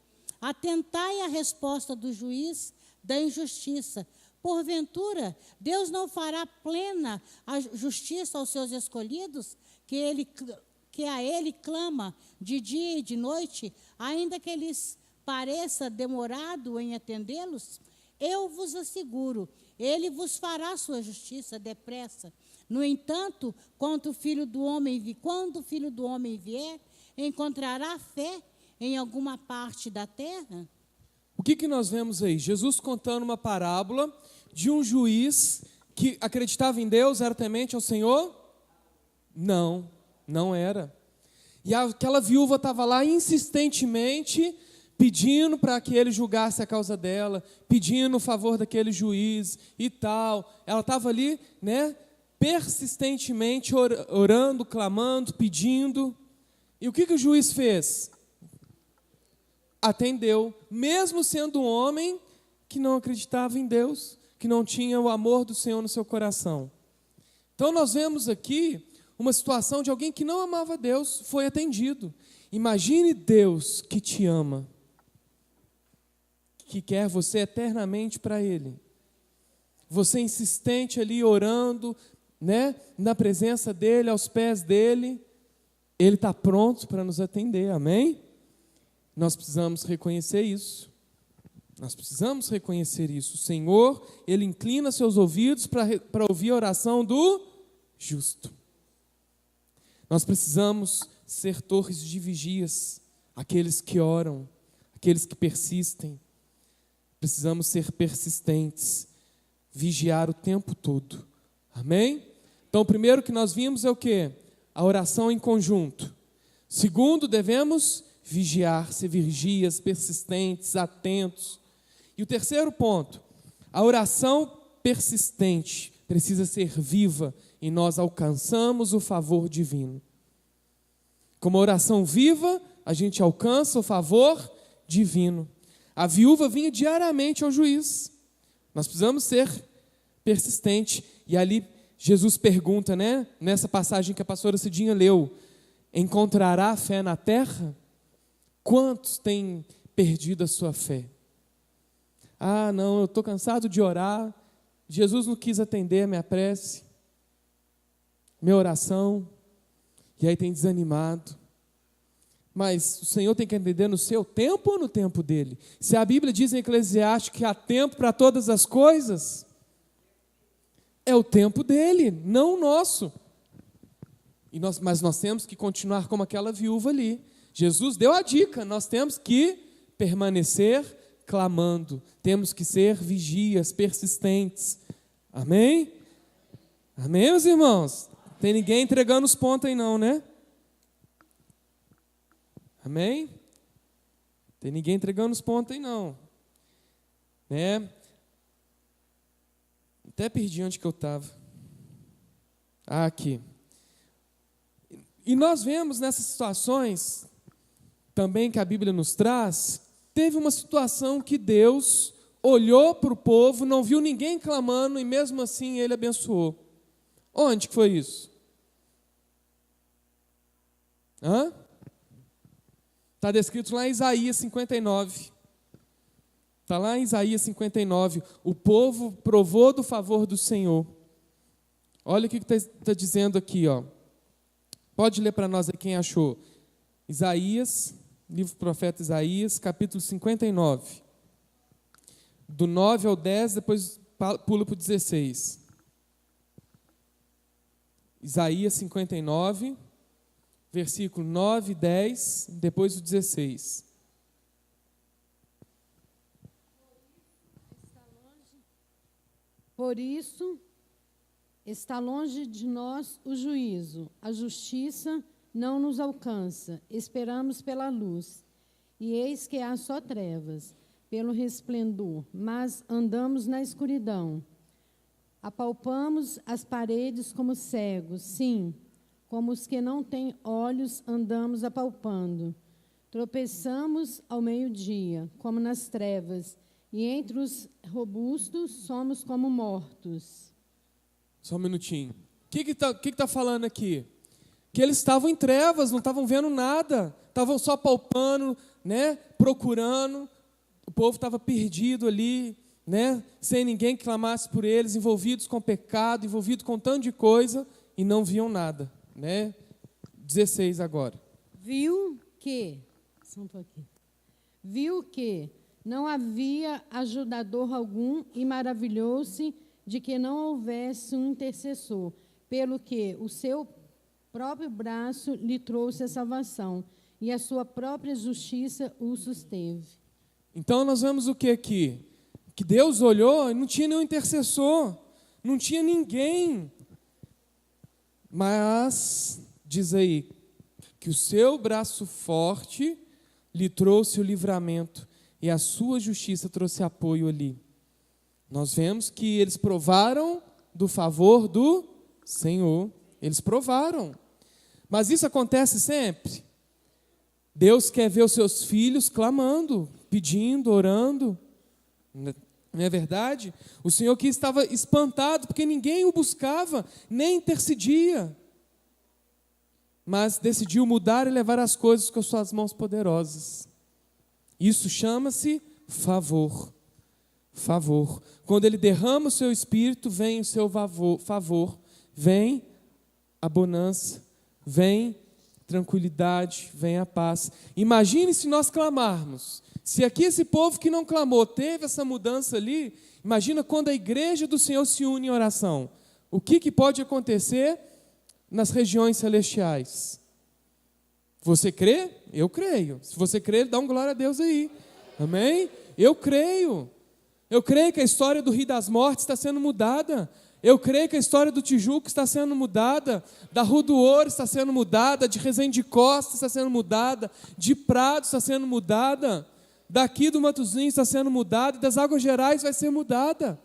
atentai à resposta do juiz da injustiça. Porventura, Deus não fará plena a justiça aos seus escolhidos, que a Ele clama de dia e de noite, ainda que lhes pareça demorado em atendê-los? Eu vos asseguro, Ele vos fará sua justiça depressa. No entanto, quando o Filho do Homem vier, encontrará fé em alguma parte da terra? O que nós vemos aí? Jesus contando uma parábola de um juiz que acreditava em Deus, era temente ao Senhor? Não, não era. E aquela viúva estava lá insistentemente pedindo para que ele julgasse a causa dela, pedindo o favor daquele juiz e tal. Ela estava ali, né, persistentemente orando, clamando, pedindo. E o que o juiz fez? Atendeu, mesmo sendo um homem que não acreditava em Deus, que não tinha o amor do Senhor no seu coração. Então nós vemos aqui uma situação de alguém que não amava Deus, foi atendido. Imagine Deus que te ama, que quer você eternamente para Ele. Você insistente ali orando, né, na presença dEle, aos pés dEle. Ele está pronto para nos atender, amém? Nós precisamos reconhecer isso. Nós precisamos reconhecer isso. O Senhor, Ele inclina seus ouvidos para ouvir a oração do justo. Nós precisamos ser torres de vigias, aqueles que oram, aqueles que persistem. Precisamos ser persistentes, vigiar o tempo todo. Amém? Então, o primeiro que nós vimos é o quê? A oração em conjunto. Segundo, devemos vigiar, ser vigias, persistentes, atentos. E o terceiro ponto, a oração persistente precisa ser viva e nós alcançamos o favor divino. Com uma oração viva, a gente alcança o favor divino. A viúva vinha diariamente ao juiz. Nós precisamos ser persistentes. E ali Jesus pergunta, né, nessa passagem que a pastora Cidinha leu: encontrará fé na terra? Quantos têm perdido a sua fé? Ah, não, eu estou cansado de orar. Jesus não quis atender a minha prece, minha oração. E aí tem desanimado. Mas o Senhor tem que atender no seu tempo ou no tempo dele? Se a Bíblia diz em Eclesiastes que há tempo para todas as coisas, é o tempo dele, não o nosso. Mas nós temos que continuar como aquela viúva ali. Jesus deu a dica, nós temos que permanecer clamando, temos que ser vigias, persistentes. Amém? Amém, meus irmãos? Não tem ninguém entregando os pontos aí não, né? Amém? Tem ninguém entregando os pontos aí não. Né? Até perdi onde que eu estava. Ah, aqui. E nós vemos nessas situações também que a Bíblia nos traz, teve uma situação que Deus olhou para o povo, não viu ninguém clamando e mesmo assim Ele abençoou. Onde que foi isso? Está descrito lá em Isaías 59. Está lá em Isaías 59. O povo provou do favor do Senhor. Olha o que está dizendo aqui, ó. Pode ler para nós aí quem achou. Isaías, livro do profeta Isaías, capítulo 59. Do 9 ao 10, depois pula para o 16. Isaías 59, versículo 9 e 10, depois o 16. Por isso, está longe de nós o juízo, a justiça não nos alcança, esperamos pela luz. e eis que há só trevas pelo resplendor, mas andamos na escuridão. Apalpamos as paredes como cegos, sim, como os que não têm olhos andamos apalpando. Tropeçamos ao meio-dia, como nas trevas, e entre os robustos somos como mortos. Só um minutinho. O que tá falando aqui? Que eles estavam em trevas, não estavam vendo nada, estavam só palpando, né, procurando. O povo estava perdido ali, né, sem ninguém que clamasse por eles, envolvidos com pecado, envolvidos com tanto de coisa, e não viam nada. Né? 16 agora. Viu que não havia ajudador algum e maravilhou-se de que não houvesse um intercessor, pelo que o seu próprio braço lhe trouxe a salvação e a sua própria justiça o susteve. Então nós vemos o que aqui? Que Deus olhou e não tinha nenhum intercessor, não tinha ninguém. Mas, diz aí, que o seu braço forte lhe trouxe o livramento e a sua justiça trouxe apoio ali. Nós vemos que eles provaram do favor do Senhor. Eles provaram. Mas isso acontece sempre. Deus quer ver os seus filhos clamando, pedindo, orando. Não é verdade? O Senhor aqui estava espantado porque ninguém o buscava, nem intercedia. Mas decidiu mudar e levar as coisas com as suas mãos poderosas. Isso chama-se favor. Favor. Quando Ele derrama o seu espírito, vem o seu favor. Vem a bonança, vem tranquilidade, vem a paz. Imagine se nós clamarmos. Se aqui esse povo que não clamou teve essa mudança ali, imagina quando a igreja do Senhor se une em oração. O que pode acontecer nas regiões celestiais? Você crê? Eu creio. Se você crê, dá um glória a Deus aí. Amém? Eu creio. Eu creio que a história do Rio das Mortes está sendo mudada. Eu creio que a história do Tijuco está sendo mudada, da Rua do Ouro está sendo mudada, de Resende de Costa está sendo mudada, de Prado está sendo mudada, daqui do Matozinhos está sendo mudada, e das Águas Gerais vai ser mudada.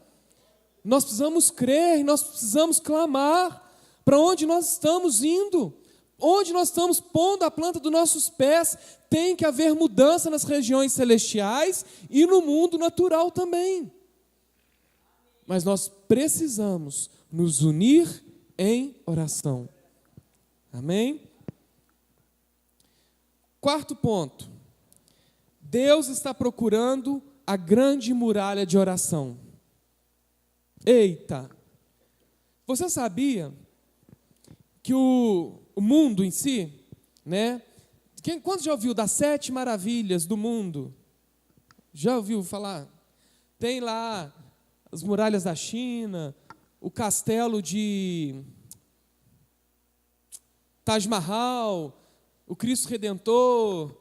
Nós precisamos crer, nós precisamos clamar para onde nós estamos indo, onde nós estamos pondo a planta dos nossos pés. Tem que haver mudança nas regiões celestiais e no mundo natural também. Mas nós precisamos nos unir em oração. Amém? Quarto ponto. Deus está procurando a grande muralha de oração. Eita! Você sabia que o mundo em si, né? Quantos já ouviu das 7 maravilhas do mundo? Já ouviu falar? Tem lá as muralhas da China, o castelo de Taj Mahal, o Cristo Redentor,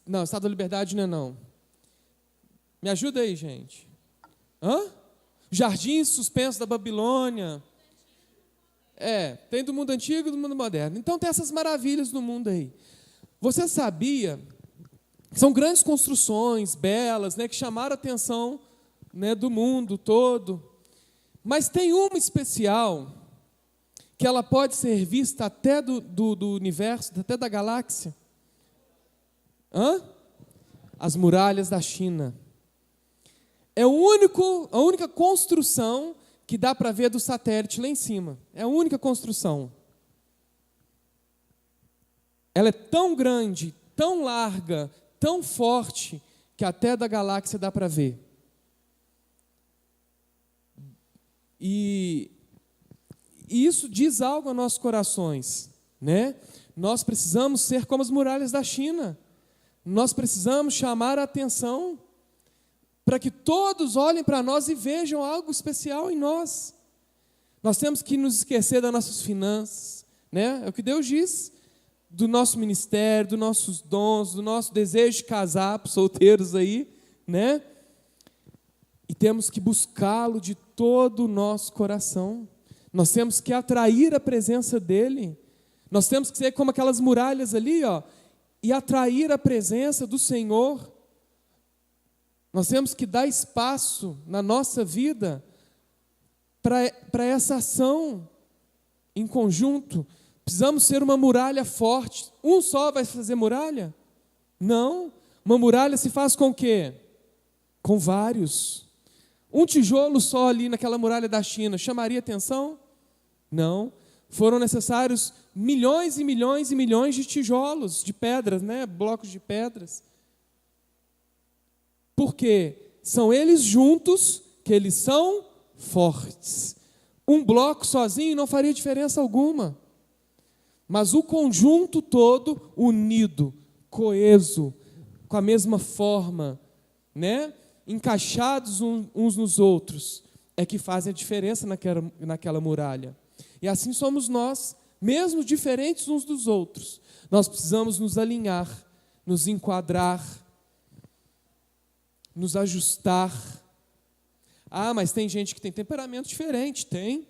não, Estado da Liberdade não é não. Me ajuda aí, gente. Jardim suspenso da Babilônia. Tem do mundo antigo e do mundo moderno. Então tem essas maravilhas do mundo aí. Você sabia? São grandes construções, belas, né, que chamaram a atenção, né, do mundo todo. Mas tem uma especial, que ela pode ser vista até do universo, até da galáxia. As muralhas da China. É a única construção que dá para ver do satélite lá em cima. É a única construção. Ela é tão grande, tão larga, tão forte, que até da galáxia dá para ver. E isso diz algo aos nossos corações, né? Nós precisamos ser como as muralhas da China. Nós precisamos chamar a atenção para que todos olhem para nós e vejam algo especial em nós. Nós temos que nos esquecer das nossas finanças, né? É o que Deus diz, do nosso ministério, dos nossos dons, do nosso desejo de casar, para os solteiros aí, né? E temos que buscá-lo de todo o nosso coração. Nós temos que atrair a presença dele. Nós temos que ser como aquelas muralhas ali, e atrair a presença do Senhor, nós temos que dar espaço na nossa vida para essa ação em conjunto. Precisamos ser uma muralha forte. Um só vai fazer muralha? Não. Uma muralha se faz com o quê? Com vários. Um tijolo só ali naquela muralha da China chamaria atenção? Não. Foram necessários milhões e milhões e milhões de tijolos, de pedras, né? Blocos de pedras. Porque são eles juntos que eles são fortes. Um bloco sozinho não faria diferença alguma. Mas o conjunto todo unido, coeso, com a mesma forma, né? Encaixados uns nos outros, é que fazem a diferença naquela muralha. E assim somos nós, mesmo diferentes uns dos outros. Nós precisamos nos alinhar, nos enquadrar, nos ajustar. Ah, mas tem gente que tem temperamento diferente, tem.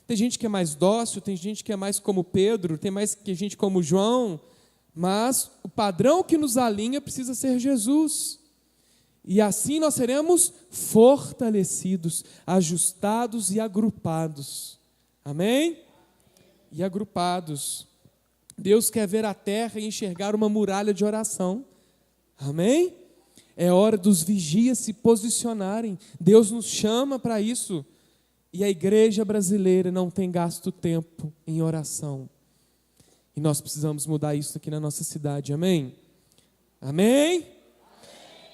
Tem gente que é mais dócil, tem gente que é mais como Pedro, tem mais que gente como João, mas o padrão que nos alinha precisa ser Jesus. E assim nós seremos fortalecidos, ajustados e agrupados. Amém? E agrupados. Deus quer ver a terra e enxergar uma muralha de oração. Amém? É hora dos vigias se posicionarem. Deus nos chama para isso. E a igreja brasileira não tem gasto tempo em oração. E nós precisamos mudar isso aqui na nossa cidade. Amém? Amém?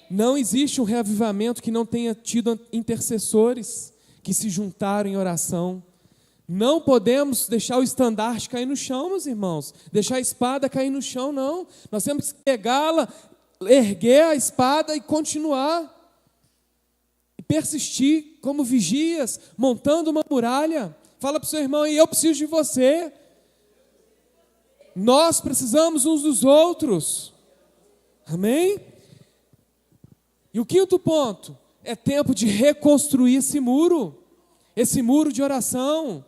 Não existe um reavivamento que não tenha tido intercessores que se juntaram em oração. Não podemos deixar o estandarte cair no chão, meus irmãos. Deixar a espada cair no chão, não. Nós temos que pegá-la, erguer a espada e continuar. E persistir como vigias, montando uma muralha. Fala para o seu irmão, e eu preciso de você. Nós precisamos uns dos outros. Amém? E o quinto ponto, é tempo de reconstruir esse muro de oração.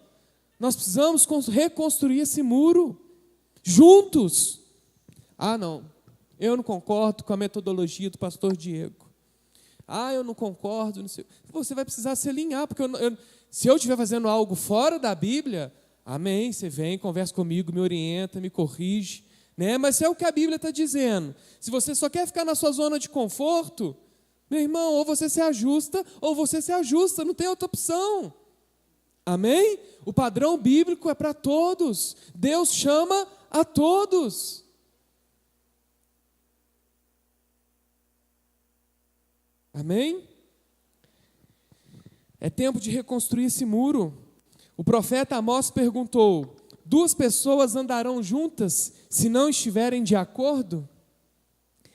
Nós precisamos reconstruir esse muro, juntos. Ah, não, eu não concordo com a metodologia do pastor Diego. Ah, eu não concordo, não sei. Você vai precisar se alinhar, porque se eu estiver fazendo algo fora da Bíblia, amém, você vem, conversa comigo, me orienta, me corrige, né? Mas se é o que a Bíblia está dizendo, se você só quer ficar na sua zona de conforto, meu irmão, ou você se ajusta, não tem outra opção. Amém? O padrão bíblico é para todos. Deus chama a todos. Amém? É tempo de reconstruir esse muro. O profeta Amós perguntou: 2 pessoas andarão juntas se não estiverem de acordo?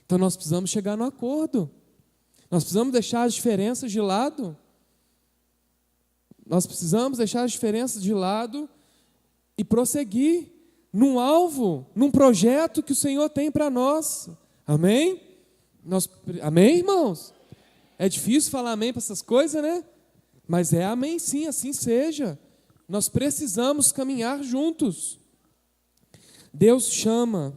Então nós precisamos chegar no acordo. Nós precisamos deixar as diferenças de lado. Nós precisamos deixar as diferenças de lado e prosseguir num alvo, num projeto que o Senhor tem para nós. Amém? Amém, irmãos? É difícil falar amém para essas coisas, né? Mas é amém sim, assim seja. Nós precisamos caminhar juntos. Deus chama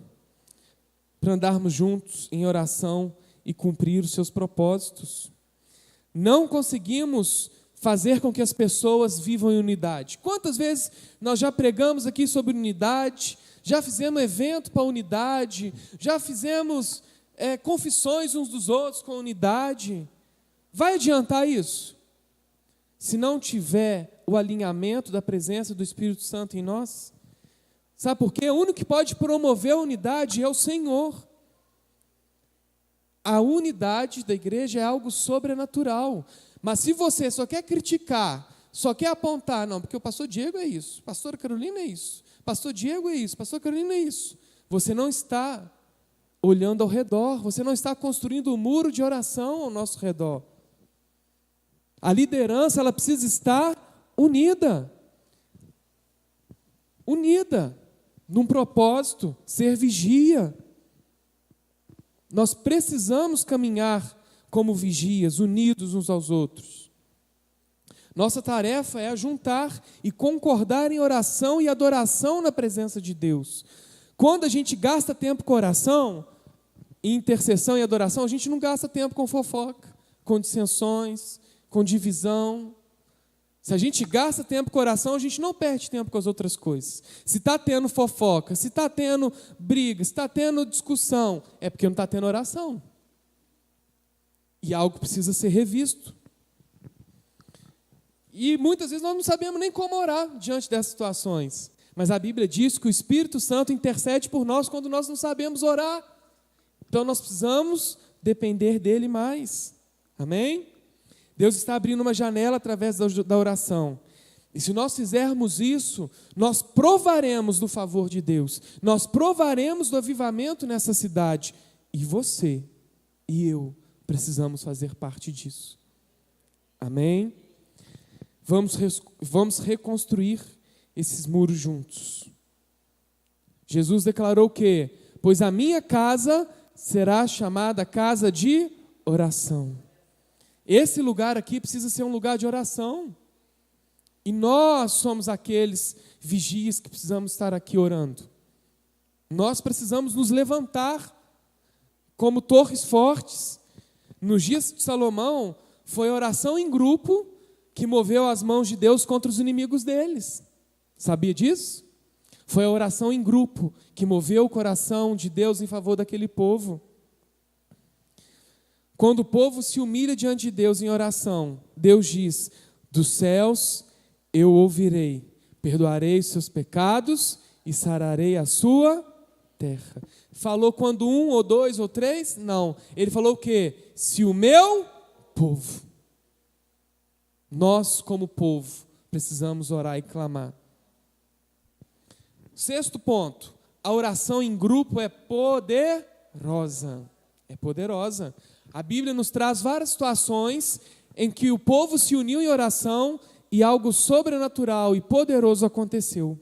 para andarmos juntos em oração e cumprir os seus propósitos. Não conseguimos fazer com que as pessoas vivam em unidade. Quantas vezes nós já pregamos aqui sobre unidade, já fizemos evento para unidade, já fizemos confissões uns dos outros com unidade. Vai adiantar isso? Se não tiver o alinhamento da presença do Espírito Santo em nós? Sabe por quê? O único que pode promover a unidade é o Senhor. A unidade da igreja é algo sobrenatural. Mas se você só quer criticar, só quer apontar, não, porque o pastor Diego é isso, pastora Carolina é isso, pastor Diego é isso, pastor Carolina é isso, você não está olhando ao redor, você não está construindo um muro de oração ao nosso redor. A liderança, ela precisa estar unida, num propósito, ser vigia. Nós precisamos caminhar como vigias, unidos uns aos outros. Nossa tarefa é ajuntar e concordar em oração e adoração na presença de Deus. Quando a gente gasta tempo com oração, em intercessão e adoração, a gente não gasta tempo com fofoca, com dissensões, com divisão. Se a gente gasta tempo com oração, a gente não perde tempo com as outras coisas. Se está tendo fofoca, se está tendo briga, se está tendo discussão, é porque não está tendo oração. E algo precisa ser revisto. E muitas vezes nós não sabemos nem como orar diante dessas situações. Mas a Bíblia diz que o Espírito Santo intercede por nós quando nós não sabemos orar. Então nós precisamos depender dele mais. Amém? Deus está abrindo uma janela através da oração. E se nós fizermos isso, nós provaremos do favor de Deus. Nós provaremos do avivamento nessa cidade. E você e eu precisamos fazer parte disso. Amém? Vamos reconstruir esses muros juntos. Jesus declarou que, pois a minha casa será chamada casa de oração. Esse lugar aqui precisa ser um lugar de oração. E nós somos aqueles vigias que precisamos estar aqui orando. Nós precisamos nos levantar como torres fortes. Nos dias de Salomão, foi a oração em grupo que moveu as mãos de Deus contra os inimigos deles. Sabia disso? Foi a oração em grupo que moveu o coração de Deus em favor daquele povo. Quando o povo se humilha diante de Deus em oração, Deus diz: dos céus eu ouvirei, perdoarei os seus pecados e sararei a sua terra. Falou quando 1 ou 2 ou 3? Não. Ele falou o quê? Se o meu povo. Nós, como povo, precisamos orar e clamar. Sexto ponto, a oração em grupo é poderosa. É poderosa. A Bíblia nos traz várias situações em que o povo se uniu em oração e algo sobrenatural e poderoso aconteceu.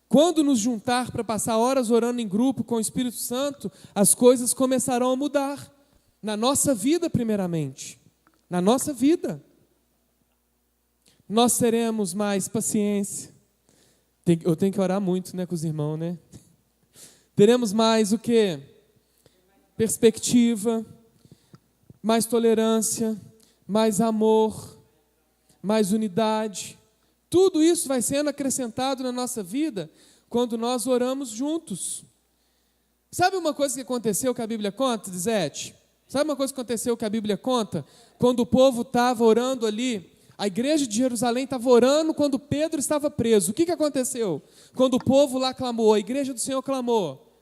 Quando nos juntar para passar horas orando em grupo com o Espírito Santo, as coisas começarão a mudar. Na nossa vida, primeiramente. Na nossa vida. Nós teremos mais paciência. Eu tenho que orar muito, né, com os irmãos, né? Teremos mais o quê? Perspectiva, mais tolerância, mais amor, mais unidade. Tudo isso vai sendo acrescentado na nossa vida quando nós oramos juntos. Sabe uma coisa que aconteceu que a Bíblia conta, Zete? Sabe uma coisa que aconteceu que a Bíblia conta? Quando o povo estava orando ali, a igreja de Jerusalém estava orando quando Pedro estava preso. O que aconteceu? Quando o povo lá clamou, a igreja do Senhor clamou,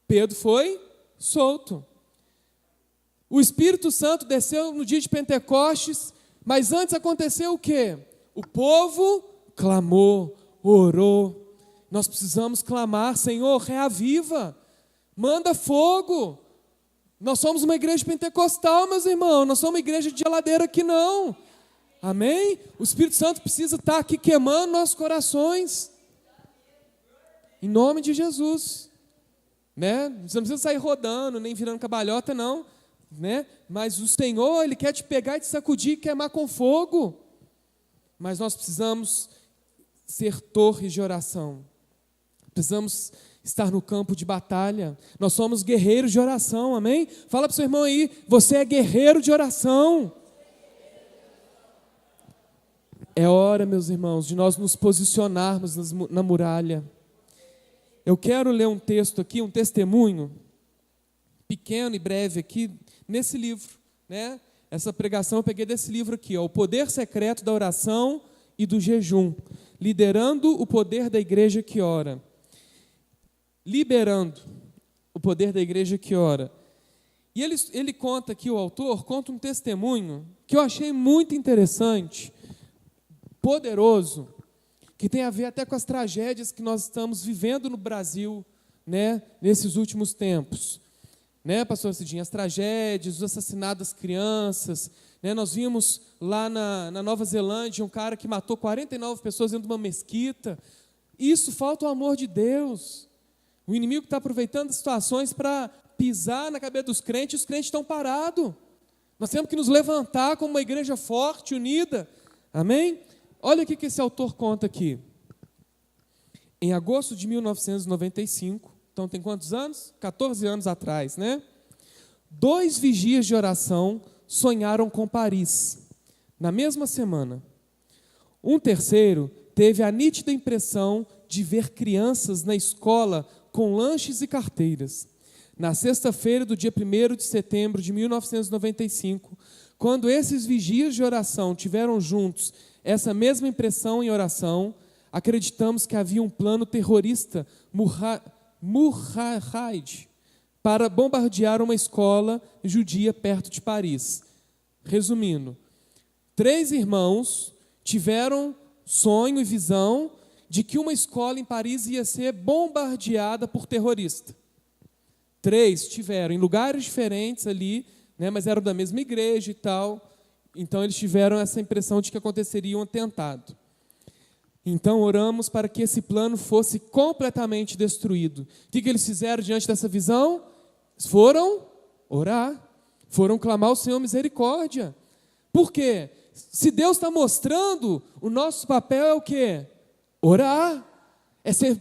Pedro foi solto. O Espírito Santo desceu no dia de Pentecostes, mas antes aconteceu o quê? O povo clamou, orou. Nós precisamos clamar: Senhor, reaviva, manda fogo. Nós somos uma igreja pentecostal, meus irmãos, nós somos uma igreja de geladeira aqui não. Amém? O Espírito Santo precisa estar aqui queimando nossos corações. Em nome de Jesus. Né? Você não precisa sair rodando, nem virando cabalhota, não. Né? Mas o Senhor, Ele quer te pegar e te sacudir e queimar com fogo. Mas nós precisamos ser torres de oração. Precisamos estar no campo de batalha. Nós somos guerreiros de oração, amém? Fala para o seu irmão aí, você é guerreiro de oração. É hora, meus irmãos, de nós nos posicionarmos na muralha. Eu quero ler um texto aqui, um testemunho, pequeno e breve aqui, nesse livro, né? Essa pregação eu peguei desse livro aqui, ó, O Poder Secreto da Oração e do Jejum, liderando o poder da igreja que ora. Liberando o poder da igreja que ora. E ele conta aqui, o autor, conta um testemunho que eu achei muito interessante, poderoso, que tem a ver até com as tragédias que nós estamos vivendo no Brasil, né, nesses últimos tempos. Né, pastor Cidinho, as tragédias, os assassinatos das crianças, né, nós vimos lá na Nova Zelândia um cara que matou 49 pessoas dentro de uma mesquita. Isso falta o amor de Deus. O inimigo está aproveitando as situações para pisar na cabeça dos crentes, e os crentes estão parados. Nós temos que nos levantar como uma igreja forte, unida. Amém? Olha o que esse autor conta aqui. Em agosto de 1995, Então tem quantos anos? 14 anos atrás, né? 2 vigias de oração sonharam com Paris, na mesma semana. Um terceiro teve a nítida impressão de ver crianças na escola com lanches e carteiras. Na sexta-feira do dia 1º de setembro de 1995, quando esses vigias de oração tiveram juntos essa mesma impressão em oração, acreditamos que havia um plano terrorista Mujahid para bombardear uma escola judia perto de Paris. Resumindo, 3 irmãos tiveram sonho e visão de que uma escola em Paris ia ser bombardeada por terrorista. 3 tiveram em lugares diferentes ali, né, mas eram da mesma igreja e tal. Então eles tiveram essa impressão de que aconteceria um atentado. Então oramos para que esse plano fosse completamente destruído. O que eles fizeram diante dessa visão? Foram orar, foram clamar ao Senhor misericórdia. Por quê? Se Deus está mostrando, o nosso papel é o quê? Orar.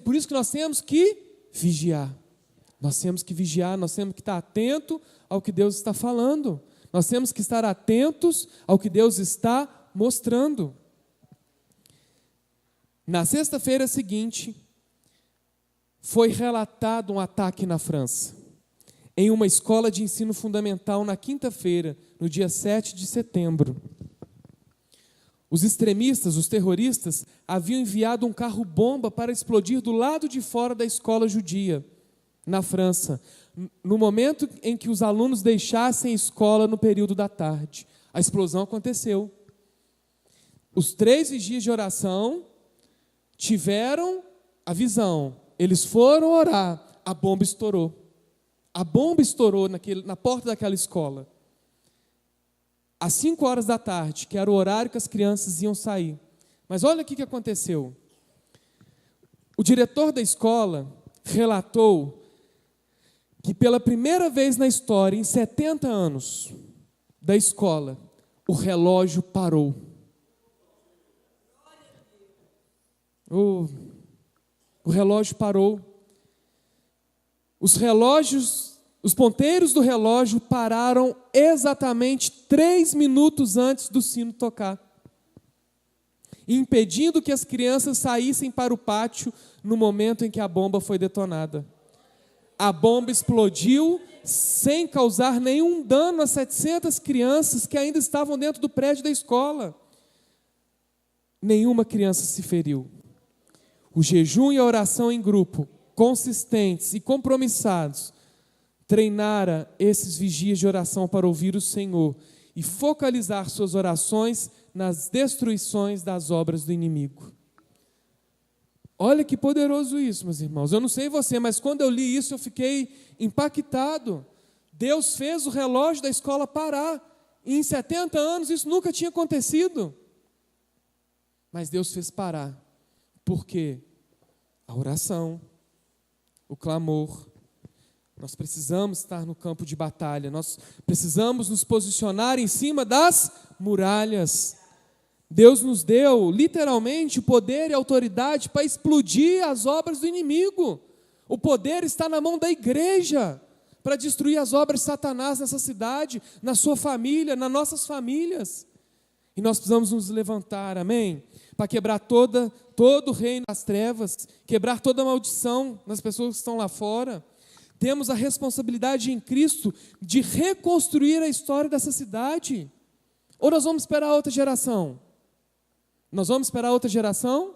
Por isso que nós temos que vigiar. Nós temos que vigiar, nós temos que estar atento ao que Deus está falando. Nós temos que estar atentos ao que Deus está mostrando. Na sexta-feira seguinte, foi relatado um ataque na França, em uma escola de ensino fundamental na quinta-feira, no dia 7 de setembro. Os extremistas, os terroristas, haviam enviado um carro-bomba para explodir do lado de fora da escola judia, na França, no momento em que os alunos deixassem a escola no período da tarde. A explosão aconteceu. Os 3 vigias de oração tiveram a visão. Eles foram orar, a bomba estourou. A bomba estourou na porta daquela escola. Às 5 horas da tarde, que era o horário que as crianças iam sair. Mas olha o que aconteceu. O diretor da escola relatou que pela primeira vez na história, em 70 anos da escola, o relógio parou. O relógio parou. Os ponteiros do relógio pararam exatamente 3 minutos antes do sino tocar, impedindo que as crianças saíssem para o pátio no momento em que a bomba foi detonada. A bomba explodiu sem causar nenhum dano às 700 crianças que ainda estavam dentro do prédio da escola. Nenhuma criança se feriu. O jejum e a oração em grupo, consistentes e compromissados, treinara esses vigias de oração para ouvir o Senhor e focalizar suas orações nas destruições das obras do inimigo. Olha que poderoso isso, meus irmãos. Eu não sei você, mas quando eu li isso eu fiquei impactado. Deus fez o relógio da escola parar. E em 70 anos isso nunca tinha acontecido. Mas Deus fez parar. Por quê? A oração, o clamor. Nós precisamos estar no campo de batalha. Nós precisamos nos posicionar em cima das muralhas. Deus nos deu, literalmente, o poder e a autoridade para explodir as obras do inimigo. O poder está na mão da igreja para destruir as obras de Satanás nessa cidade, na sua família, nas nossas famílias. E nós precisamos nos levantar, amém? Para quebrar todo o reino das trevas, quebrar toda a maldição nas pessoas que estão lá fora. Temos a responsabilidade em Cristo de reconstruir a história dessa cidade. Ou nós vamos esperar outra geração? Nós vamos esperar outra geração?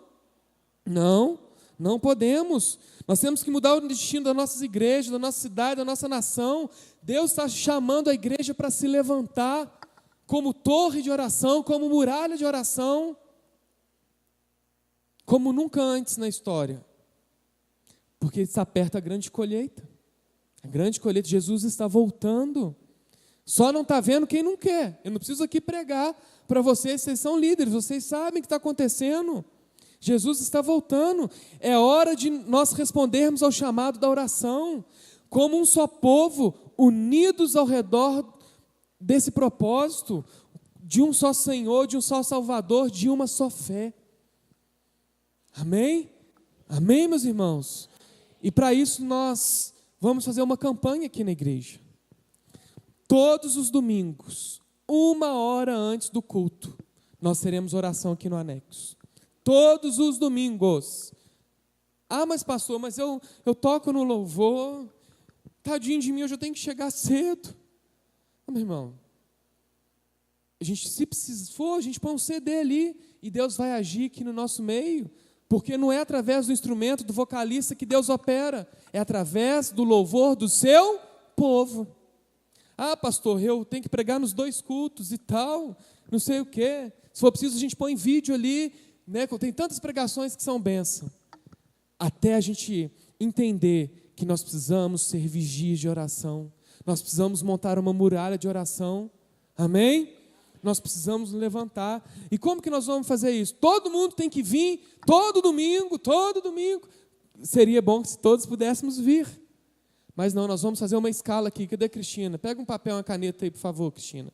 Não, não podemos. Nós temos que mudar o destino das nossas igrejas, da nossa cidade, da nossa nação. Deus está chamando a igreja para se levantar como torre de oração, como muralha de oração, como nunca antes na história. Porque está perto a grande colheita. A grande colheita, Jesus está voltando. Só não está vendo quem não quer. Eu não preciso aqui pregar para vocês são líderes, vocês sabem o que está acontecendo. Jesus está voltando. É hora de nós respondermos ao chamado da oração, como um só povo, unidos ao redor desse propósito, de um só Senhor, de um só Salvador, de uma só fé. Amém? Amém, meus irmãos? E para isso nós vamos fazer uma campanha aqui na igreja. Todos os domingos, 1 hora antes do culto, nós teremos oração aqui no anexo. Todos os domingos. Ah, mas pastor, mas eu toco no louvor, tadinho de mim, eu já tenho que chegar cedo. Meu irmão, se for, a gente põe um CD ali e Deus vai agir aqui no nosso meio, porque não é através do instrumento, do vocalista que Deus opera, é através do louvor do seu povo. Ah, pastor, eu tenho que pregar nos 2 cultos e tal, não sei o quê. Se for preciso, a gente põe vídeo ali, né? Tem tantas pregações que são bênção. Até a gente entender que nós precisamos ser vigias de oração, nós precisamos montar uma muralha de oração, amém? Nós precisamos nos levantar. E como que nós vamos fazer isso? Todo mundo tem que vir, todo domingo. Seria bom se todos pudéssemos vir. Mas não, nós vamos fazer uma escala aqui. Cadê a Cristina? Pega um papel e uma caneta aí, por favor, Cristina.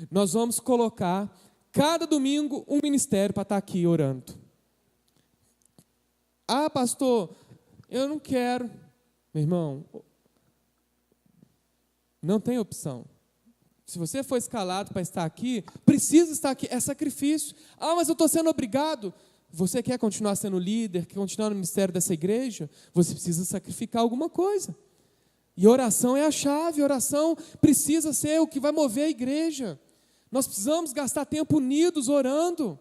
Nós vamos colocar, cada domingo, um ministério para estar aqui orando. Ah, pastor, eu não quero. Meu irmão, não tem opção. Se você for escalado para estar aqui, precisa estar aqui, é sacrifício. Ah, mas eu estou sendo obrigado. Você quer continuar sendo líder, quer continuar no ministério dessa igreja? Você precisa sacrificar alguma coisa. E oração é a chave, oração precisa ser o que vai mover a igreja. Nós precisamos gastar tempo unidos orando.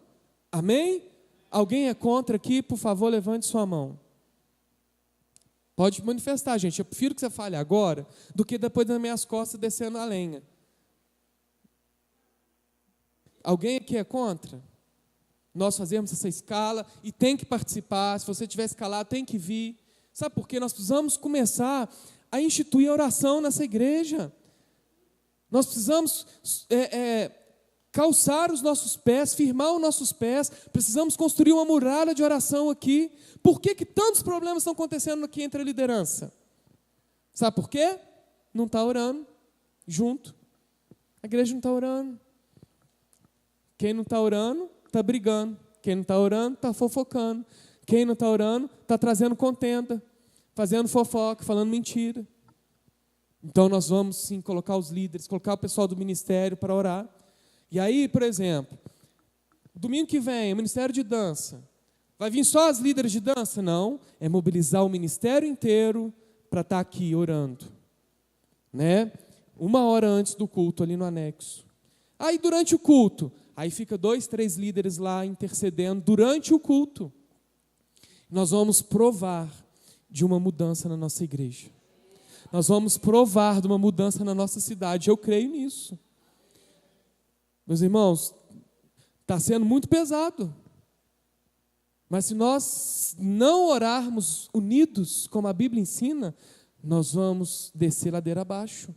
Amém? Alguém é contra aqui? Por favor, levante sua mão. Pode manifestar, gente. Eu prefiro que você fale agora do que depois das minhas costas descendo a lenha. Alguém aqui é contra? Nós fazemos essa escala e tem que participar. Se você tiver escalado, tem que vir. Sabe por quê? Nós precisamos começar a instituir a oração nessa igreja. Nós precisamos calçar os nossos pés, firmar os nossos pés. Precisamos construir uma muralha de oração aqui. Por que tantos problemas estão acontecendo aqui entre a liderança? Sabe por quê? Não está orando junto. A igreja não está orando. Quem não está orando, está brigando. Quem não está orando, está fofocando. Quem não está orando, está trazendo contenda, fazendo fofoca, falando mentira. Então nós vamos sim colocar os líderes, colocar o pessoal do ministério para orar. E aí, por exemplo, domingo que vem, o ministério de dança. Vai vir só as líderes de dança? Não, é mobilizar o ministério inteiro para estar aqui orando. Né? 1 hora antes do culto, ali no anexo. Aí durante o culto, aí fica 2, 3 líderes lá intercedendo durante o culto. Nós vamos provar de uma mudança na nossa igreja. Nós vamos provar de uma mudança na nossa cidade. Eu creio nisso. Meus irmãos, está sendo muito pesado. Mas se nós não orarmos unidos, como a Bíblia ensina, nós vamos descer ladeira abaixo.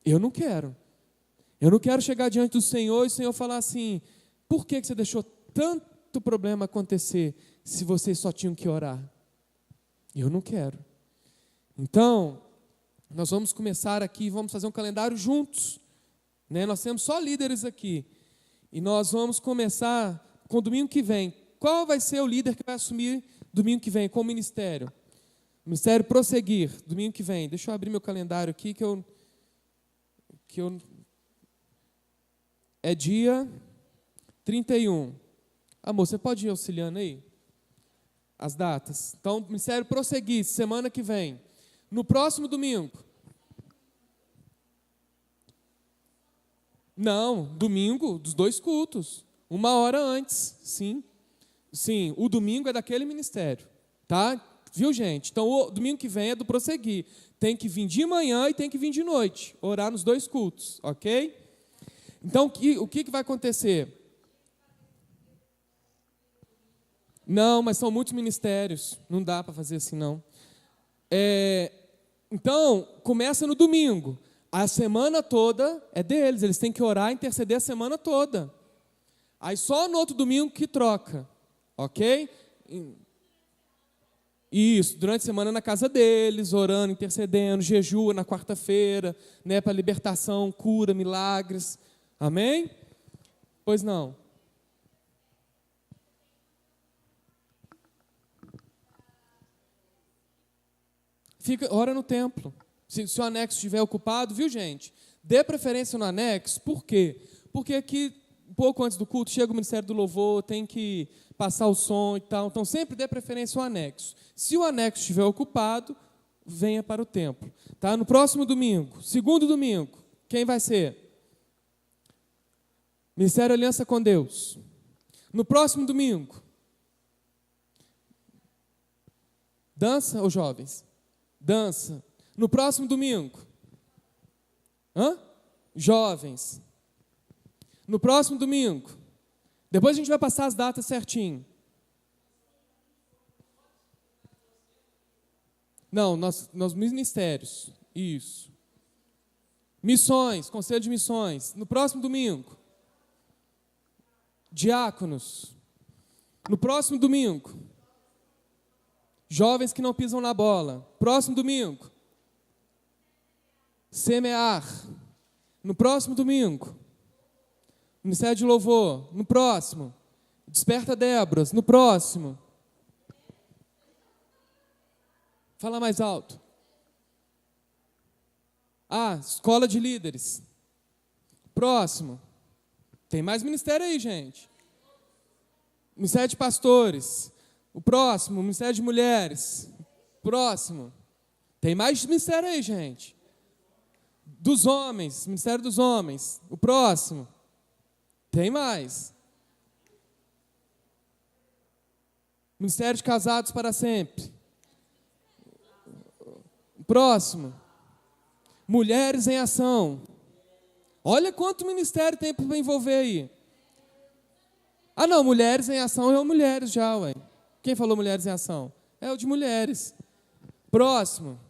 Eu não quero. Eu não quero chegar diante do Senhor e o Senhor falar assim: por que você deixou tanto problema acontecer se vocês só tinham que orar? Eu não quero. Então, nós vamos começar aqui, vamos fazer um calendário juntos. Né? Nós temos só líderes aqui. E nós vamos começar com o domingo que vem. Qual vai ser o líder que vai assumir domingo que vem com o ministério? O ministério prosseguir, domingo que vem. Deixa eu abrir meu calendário aqui, que eu é dia 31. Amor, você pode ir auxiliando aí? As datas. Então, o ministério prosseguir, semana que vem. No próximo domingo. Não, domingo dos 2 cultos. 1 hora antes, sim. Sim, o domingo é daquele ministério. Tá? Viu, gente? Então, o domingo que vem é do prosseguir. Tem que vir de manhã e tem que vir de noite. Orar nos 2 cultos, ok? Então, o que vai acontecer? Não, mas são muitos ministérios. Não dá para fazer assim, não. Então, começa no domingo. A semana toda é deles. Eles têm que orar e interceder a semana toda. Aí só no outro domingo que troca. Ok? Isso, durante a semana na casa deles, orando, intercedendo, jejua na quarta-feira, né, para libertação, cura, milagres. Amém? Pois não. ora no templo. Se o anexo estiver ocupado, viu, gente? Dê preferência no anexo. Por quê? Porque aqui, um pouco antes do culto, chega o Ministério do Louvor, tem que passar o som e tal. Então, sempre dê preferência ao anexo. Se o anexo estiver ocupado, venha para o templo. Tá? No próximo domingo, segundo domingo, quem vai ser? Ministério Aliança com Deus. No próximo domingo, dança, ou jovens? Dança. No próximo domingo, jovens. No próximo domingo, depois a gente vai passar as datas certinho. Não, nós ministérios, isso. Missões, conselho de missões. No próximo domingo, diáconos. No próximo domingo, jovens que não pisam na bola. Próximo domingo, semear. No próximo domingo, Ministério de Louvor. No próximo, Desperta Déboras. No próximo, fala mais alto. Escola de líderes. Próximo. Tem mais ministério aí, gente. Ministério de pastores. O próximo, Ministério de mulheres. Próximo. Tem mais ministério aí, gente. Dos homens, Ministério dos homens. O próximo. Tem mais. Ministério de casados para sempre. O próximo. Mulheres em ação. Olha quanto ministério tem para envolver aí. Não, mulheres em ação é o mulheres já, ué. Quem falou mulheres em ação? É o de mulheres. Próximo.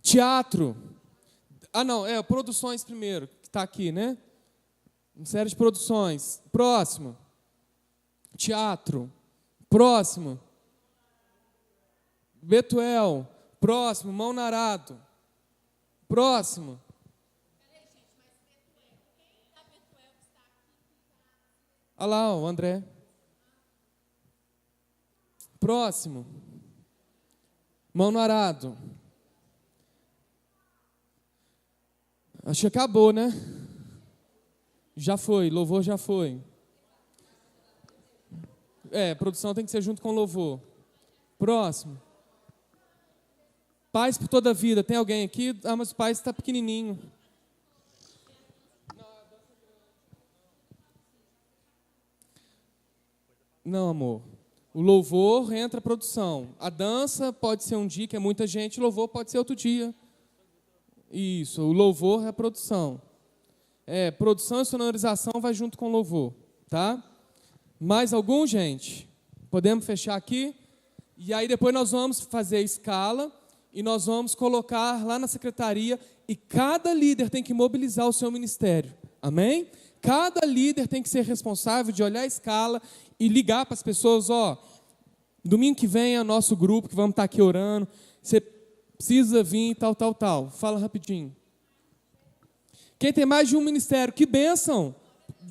Teatro. Não, produções primeiro, que está aqui, né? Ministério de produções. Próximo. Teatro. Próximo. Betuel. Próximo. Mão na arado. Próximo. Olha lá, o André. Próximo. Mão no arado. Acho que acabou, né? Já foi, louvor já foi. Produção tem que ser junto com louvor. Próximo. Paz por toda a vida. Tem alguém aqui? Mas o Paz está pequenininho. Não, amor. O louvor entra a produção. A dança pode ser um dia, que é muita gente. O louvor pode ser outro dia. Isso, o louvor é a produção. Produção e sonorização vai junto com o louvor, tá? Mais algum, gente? Podemos fechar aqui? E aí depois nós vamos fazer a escala e nós vamos colocar lá na secretaria e cada líder tem que mobilizar o seu ministério. Amém? Cada líder tem que ser responsável de olhar a escala e ligar para as pessoas, domingo que vem é o nosso grupo, que vamos estar aqui orando, você precisa vir, tal. Fala rapidinho. Quem tem mais de um ministério, que bênção!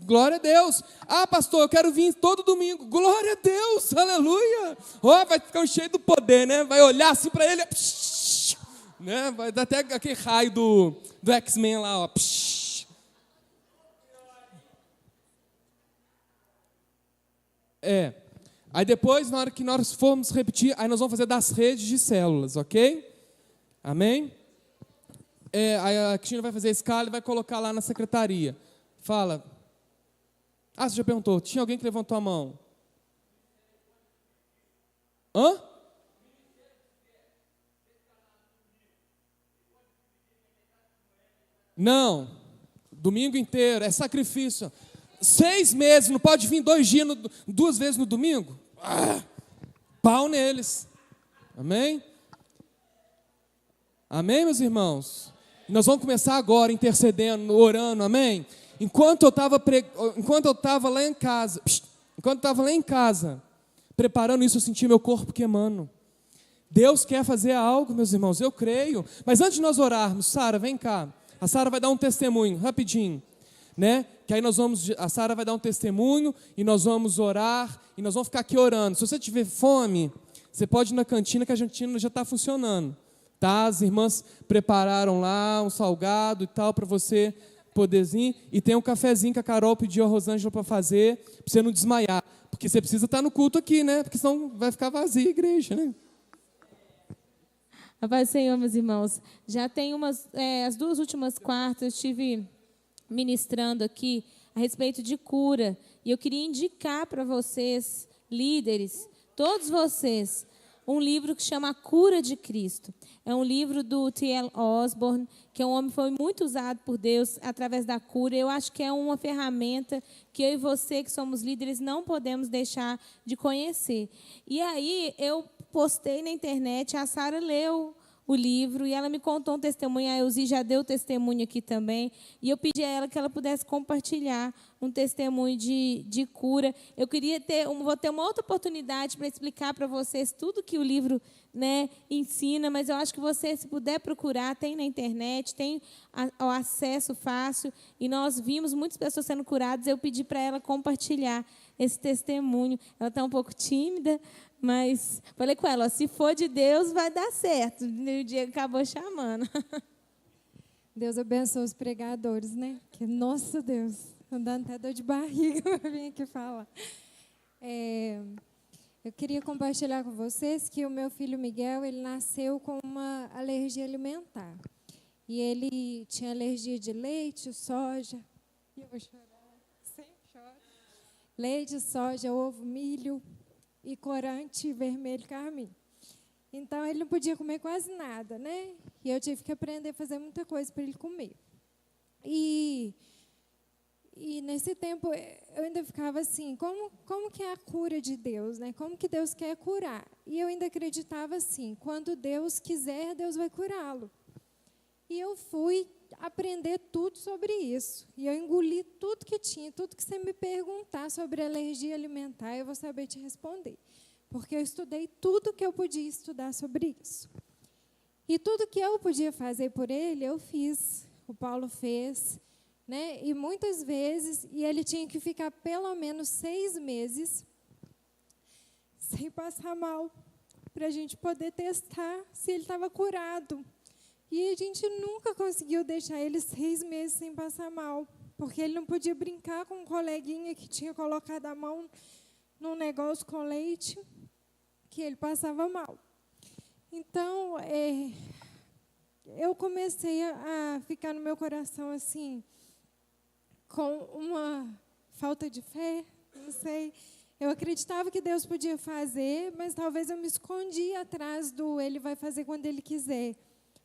Glória a Deus. Pastor, eu quero vir todo domingo. Glória a Deus, aleluia. Vai ficar cheio do poder, né? Vai olhar assim para ele, né? Vai dar até aquele raio do X-Men lá, Aí depois, na hora que nós formos repetir, aí nós vamos fazer das redes de células, ok? Amém? Aí a Cristina vai fazer a escala e vai colocar lá na secretaria. Fala. Você já perguntou, tinha alguém que levantou a mão? Não. Domingo inteiro, é sacrifício. 6 meses, não pode vir 2 dias, 2 vezes no domingo? Pau neles. Amém? Amém, meus irmãos? Nós vamos começar agora intercedendo, orando, amém? Enquanto eu estava lá em casa, preparando isso, eu senti meu corpo queimando. Deus quer fazer algo, meus irmãos, eu creio. Mas antes de nós orarmos, Sara, vem cá. A Sara vai dar um testemunho, rapidinho, né? Que aí a Sara vai dar um testemunho e nós vamos orar e nós vamos ficar aqui orando. Se você tiver fome, Você pode ir na cantina, que a cantina já está funcionando. Tá? As irmãs prepararam lá um salgado e tal para você poderzinho. E tem um cafezinho que a Carol pediu a Rosângela para fazer, para você não desmaiar. Porque você precisa estar no culto aqui, né? Porque senão vai ficar vazia a igreja, né? A paz do Senhor, meus irmãos. Já tem as 2 últimas quartas, eu estive ministrando aqui a respeito de cura. E eu queria indicar para vocês, líderes, todos vocês, um livro que chama A Cura de Cristo. É um livro do T.L. Osborne, que é um homem que foi muito usado por Deus através da cura. Eu acho que é uma ferramenta que eu e você, que somos líderes, não podemos deixar de conhecer. E aí, eu postei na internet, a Sara leu o livro e ela me contou um testemunho, a Elzi já deu testemunho aqui também, e eu pedi a ela que ela pudesse compartilhar um testemunho de cura. Eu queria vou ter uma outra oportunidade para explicar para vocês tudo que o livro, né, ensina, mas eu acho que você, se puder procurar, tem na internet, tem o acesso fácil, e nós vimos muitas pessoas sendo curadas. Eu pedi para ela compartilhar esse testemunho. Ela está um pouco tímida, mas falei com ela, se for de Deus, vai dar certo. E o Diego acabou chamando. Deus abençoe os pregadores, né? Que, nossa Deus, andando até dor de barriga para vir aqui falar. Eu queria compartilhar com vocês que o meu filho Miguel, ele nasceu com uma alergia alimentar. E ele tinha alergia de leite, soja. Eu vou chorar, sempre choro. Leite, soja, ovo, milho e corante vermelho carmim. Então, ele não podia comer quase nada, né? E eu tive que aprender a fazer muita coisa para ele comer. E nesse tempo, eu ainda ficava assim, como que é a cura de Deus, né? Como que Deus quer curar? E eu ainda acreditava assim, quando Deus quiser, Deus vai curá-lo. E eu fui aprender tudo sobre isso. E eu engoli tudo que tinha, tudo que você me perguntar sobre alergia alimentar, eu vou saber te responder. Porque eu estudei tudo que eu podia estudar sobre isso. E tudo que eu podia fazer por ele, eu fiz. O Paulo fez, né? E muitas vezes, e ele tinha que ficar pelo menos 6 meses sem passar mal, para a gente poder testar se ele estava curado. E a gente nunca conseguiu deixar ele 6 meses sem passar mal, porque ele não podia brincar com um coleguinha que tinha colocado a mão num negócio com leite, que ele passava mal. Então, eu comecei a ficar no meu coração assim, com uma falta de fé, não sei. Eu acreditava que Deus podia fazer, mas talvez eu me escondia atrás do Ele vai fazer quando Ele quiser.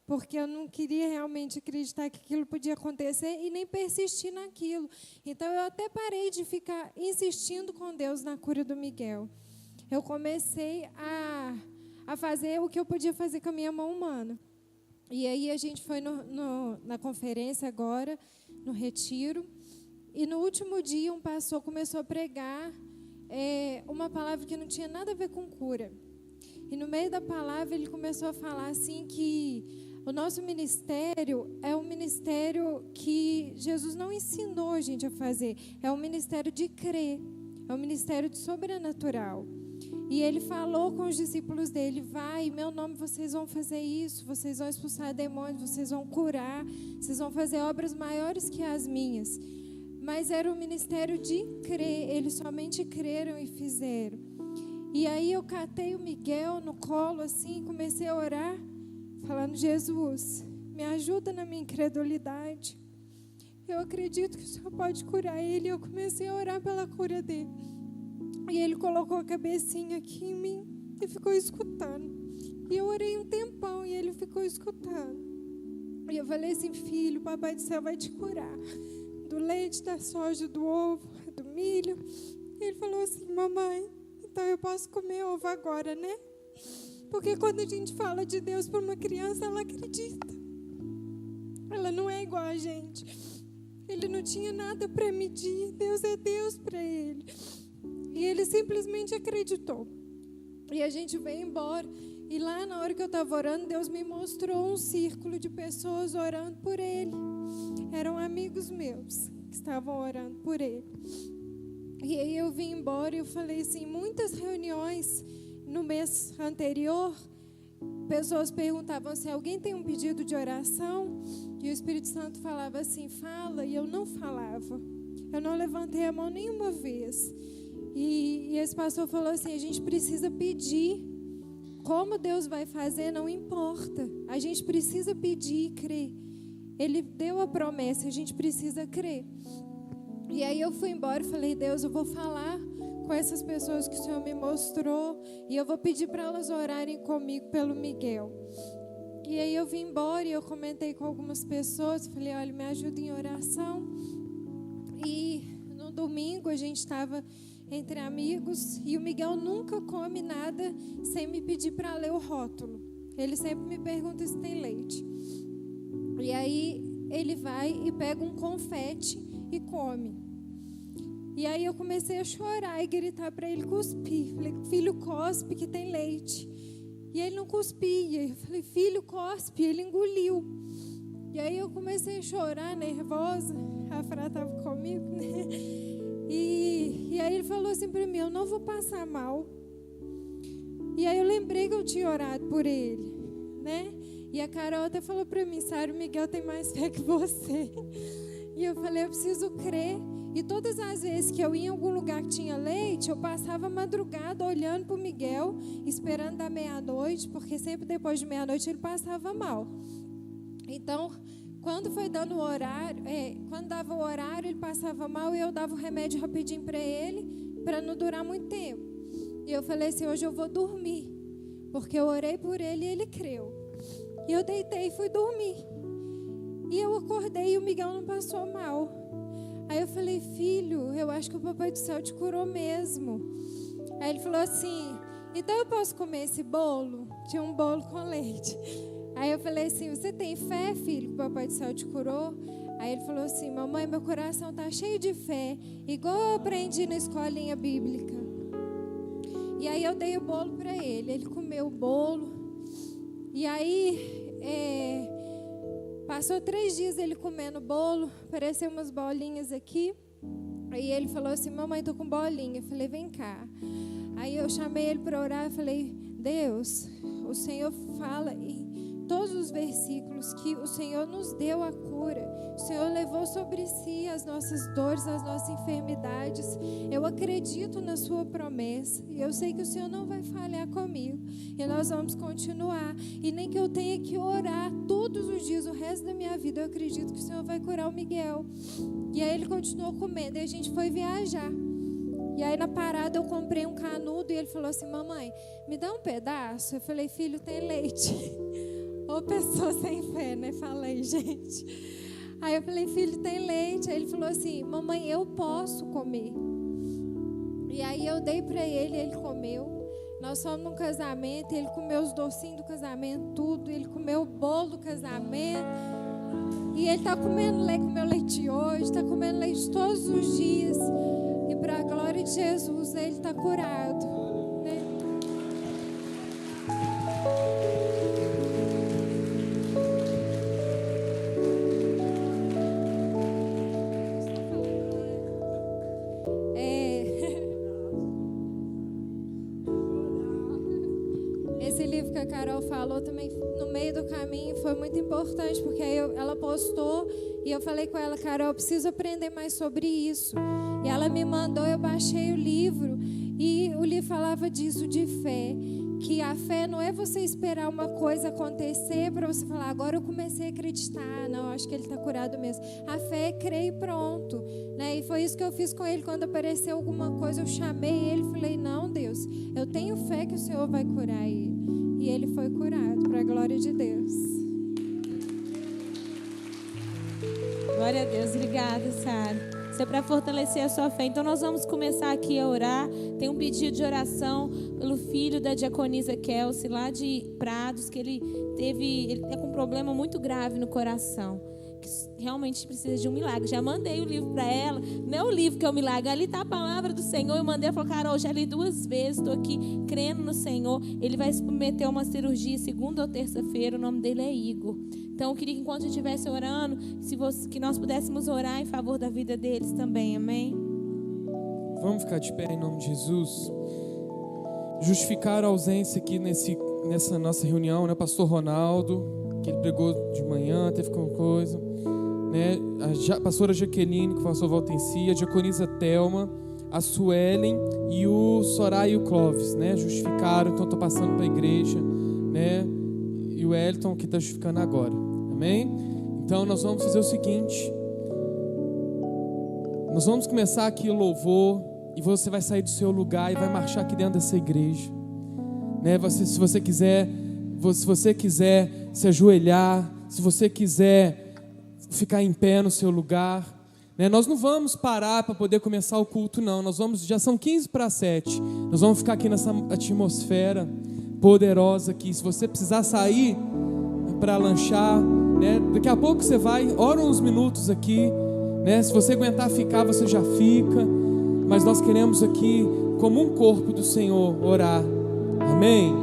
Porque eu não queria realmente acreditar que aquilo podia acontecer e nem persistir naquilo. Então, eu até parei de ficar insistindo com Deus na cura do Miguel. Eu comecei a fazer o que eu podia fazer com a minha mão humana. E aí a gente foi na conferência agora, no retiro, e no último dia um pastor começou a pregar uma palavra que não tinha nada a ver com cura. E no meio da palavra ele começou a falar assim que o nosso ministério é um ministério que Jesus não ensinou a gente a fazer. É um ministério de crer, é um ministério de sobrenatural. E ele falou com os discípulos dele, vai, em meu nome vocês vão fazer isso, vocês vão expulsar demônios, vocês vão curar, vocês vão fazer obras maiores que as minhas. Mas era um ministério de crer, eles somente creram e fizeram. E aí eu catei o Miguel no colo assim, comecei a orar, falando, Jesus, me ajuda na minha incredulidade. Eu acredito que o Senhor pode curar ele. Eu comecei a orar pela cura dele. E ele colocou a cabecinha aqui em mim e ficou escutando. E eu orei um tempão e ele ficou escutando. E eu falei assim, filho, o Papai do Céu vai te curar. Do leite, da soja, do ovo, do milho. E ele falou assim, mamãe, então eu posso comer ovo agora, né? Porque quando a gente fala de Deus para uma criança, ela acredita. Ela não é igual a gente. Ele não tinha nada para medir. Deus é Deus para ele. E ele simplesmente acreditou. E a gente veio embora. E lá na hora que eu estava orando, Deus me mostrou um círculo de pessoas orando por ele. Eram amigos meus que estavam orando por ele. E aí eu vim embora e eu falei assim, muitas reuniões no mês anterior, pessoas perguntavam assim, alguém tem um pedido de oração? E o Espírito Santo falava assim, fala, e eu não falava. Eu não levantei a mão nenhuma vez. E esse pastor falou assim, a gente precisa pedir. Como Deus vai fazer, não importa. A gente precisa pedir e crer. Ele deu a promessa, a gente precisa crer. E aí eu fui embora e falei, Deus, eu vou falar com essas pessoas que o Senhor me mostrou e eu vou pedir para elas orarem comigo pelo Miguel. E aí eu vim embora e eu comentei com algumas pessoas, falei, olha, me ajuda em oração. E no domingo a gente estava entre amigos e o Miguel nunca come nada sem me pedir para ler o rótulo. Ele sempre me pergunta se tem leite. E aí ele vai e pega um confete e come. E aí eu comecei a chorar e gritar para ele cuspir. Falei, filho, cospe que tem leite. E ele não cuspia. Eu falei, filho, cospe. Ele engoliu. E aí eu comecei a chorar, nervosa. A Frá estava comigo, né? E aí ele falou assim para mim, eu não vou passar mal. E aí eu lembrei que eu tinha orado por ele, né? E a Carol até falou para mim, Sara, o Miguel tem mais fé que você. E eu falei, eu preciso crer. E todas as vezes que eu ia em algum lugar que tinha leite, eu passava a madrugada olhando para o Miguel, esperando da meia-noite, porque sempre depois de meia-noite ele passava mal. Então, quando foi dando o horário, quando dava o horário, ele passava mal e eu dava o remédio rapidinho para ele, para não durar muito tempo. E eu falei assim, hoje eu vou dormir, porque eu orei por ele e ele creu. E eu deitei e fui dormir. E eu acordei e o Miguel não passou mal. Aí eu falei, filho, eu acho que o Papai do Céu te curou mesmo. Aí ele falou assim, então eu posso comer esse bolo? Tinha um bolo com leite. Aí eu falei assim, você tem fé, filho, que o Papai do Céu te curou? Aí ele falou assim, mamãe, meu coração tá cheio de fé, igual eu aprendi na escolinha bíblica. E aí eu dei o bolo para ele comeu o bolo. E aí, passou 3 dias ele comendo bolo, apareceu umas bolinhas aqui. Aí ele falou assim, mamãe, tô com bolinha. Eu falei, vem cá. Aí eu chamei ele para orar, eu falei, Deus, o Senhor fala em todos os versículos que o Senhor nos deu a cura. O Senhor levou sobre si as nossas dores, as nossas enfermidades. Eu acredito na sua promessa e eu sei que o Senhor não vai falhar comigo. E nós vamos continuar. E nem que eu tenha que orar todos os dias, o resto da minha vida, eu acredito que o Senhor vai curar o Miguel. E aí ele continuou comendo e a gente foi viajar. E aí na parada eu comprei um canudo e ele falou assim, mamãe, me dá um pedaço? Eu falei, filho, tem leite. Ô pessoa sem fé, né? Falei, gente. Aí eu falei, filho, tem leite. Aí ele falou assim, mamãe, eu posso comer. E aí eu dei para ele, ele comeu. Nós fomos num casamento, ele comeu os docinhos do casamento, tudo. Ele comeu o bolo do casamento. E ele está comendo leite, comeu leite hoje, está comendo leite todos os dias. E para a glória de Jesus, ele está curado. Né? Esse livro que a Carol falou também, no meio do caminho, foi muito importante, porque aí ela postou e eu falei com ela, Carol, eu preciso aprender mais sobre isso. E ela me mandou, eu baixei o livro e o livro falava disso, de fé. Que a fé não é você esperar uma coisa acontecer para você falar, agora eu comecei a acreditar, não, acho que ele está curado mesmo. A fé é crer e pronto, né? E foi isso que eu fiz com ele, quando apareceu alguma coisa, eu chamei ele e falei, não, Deus, eu tenho fé que o Senhor vai curar ele. E ele foi curado, para a glória de Deus. Glória a Deus, obrigada, Sara. Isso é para fortalecer a sua fé. Então nós vamos começar aqui a orar. Tem um pedido de oração pelo filho da diaconisa Kelsey, lá de Prados, que ele está com um problema muito grave no coração, que realmente precisa de um milagre. Já mandei o livro para ela, não é o livro que é o milagre, ali está a palavra do Senhor. Eu mandei, ela falou, Carol, já li 2 vezes, estou aqui crendo no Senhor. Ele vai submeter uma cirurgia segunda ou terça-feira, o nome dele é Igor. Então eu queria que enquanto eu estivesse orando, que nós pudéssemos orar em favor da vida deles também, amém? Vamos ficar de pé em nome de Jesus. justificar a ausência aqui nessa nossa reunião, né? Pastor Ronaldo, que ele pregou de manhã, teve alguma coisa, né? A pastora Jaqueline, que passou volta em si, a diaconisa Thelma, a Suelen e o Soraya e o Clóvis, né? Justificaram, então estou passando para a igreja, né? E o Elton, que está justificando agora, amém? Então nós vamos fazer o seguinte, nós vamos começar aqui o louvor, e você vai sair do seu lugar e vai marchar aqui dentro dessa igreja, né? Se você quiser se ajoelhar, se você quiser ficar em pé no seu lugar, né? Nós não vamos parar para poder começar o culto, não. Já são 6:45. Nós vamos ficar aqui nessa atmosfera poderosa aqui. Se você precisar sair para lanchar, né? Daqui a pouco você vai, ora uns minutos aqui, né? Se você aguentar ficar, você já fica. Mas nós queremos aqui, como um corpo do Senhor, orar. Amém?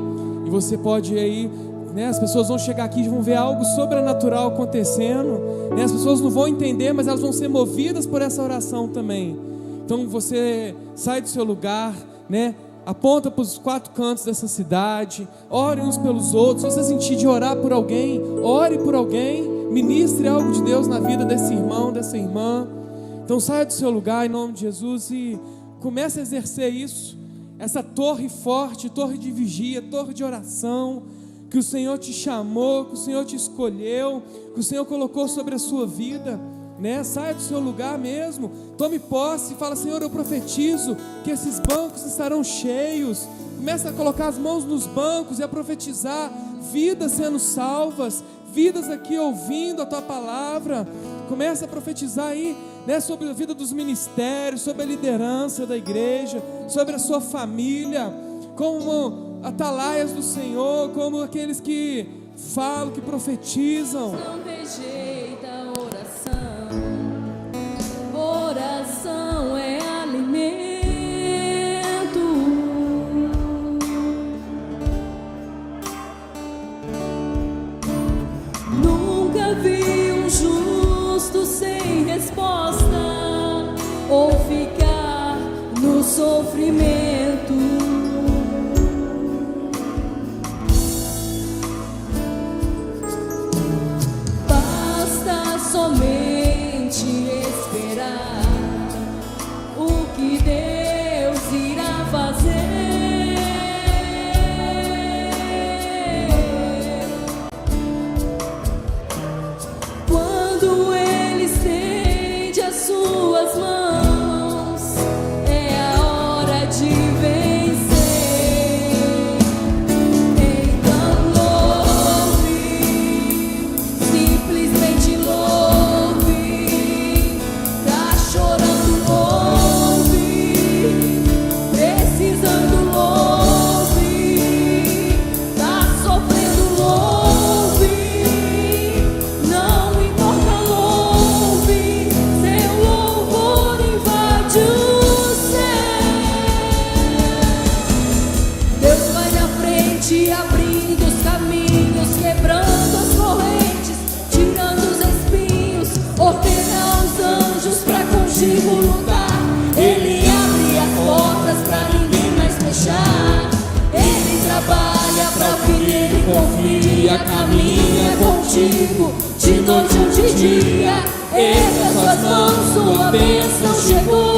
E você pode ir aí, né? As pessoas vão chegar aqui e vão ver algo sobrenatural acontecendo, né? As pessoas não vão entender, mas elas vão ser movidas por essa oração também. Então você sai do seu lugar, né? Aponta para os 4 cantos dessa cidade, ore uns pelos outros. Se você sentir de orar por alguém, ore por alguém, ministre algo de Deus na vida desse irmão, dessa irmã. Então saia do seu lugar em nome de Jesus e comece a exercer isso, essa torre forte, torre de vigia, torre de oração, que o Senhor te chamou, que o Senhor te escolheu, que o Senhor colocou sobre a sua vida, né? Saia do seu lugar mesmo, tome posse e fala: Senhor, eu profetizo que esses bancos estarão cheios. Começa a colocar as mãos nos bancos e a profetizar vidas sendo salvas, vidas aqui ouvindo a tua palavra. Começa a profetizar aí, né, sobre a vida dos ministérios, sobre a liderança da igreja, sobre a sua família, como atalaias do Senhor, como aqueles que falam, que profetizam. Não rejeita a oração, oração é alimento. Nunca vi um justo sem resposta ou ficar no sofrimento. Basta somente esperar o que Deus irá fazer. Quando Ele estende as suas mãos, é a hora de vencer. Então louve, simplesmente louve. Tá chorando, louve. Precisando, louve. Tá sofrendo, louve. Não importa, louve. Seu louvor invade o céu. Deus vai na frente, abrindo os caminhos, quebrando as correntes, tirando os espinhos, ordena aos anjos pra contigo lutar. Ele abre as portas pra ninguém mais fechar. Ele trabalha pra ouvir, ele confia, caminha contigo de noite ou de dia. Erga suas mãos, sua bênção chegou.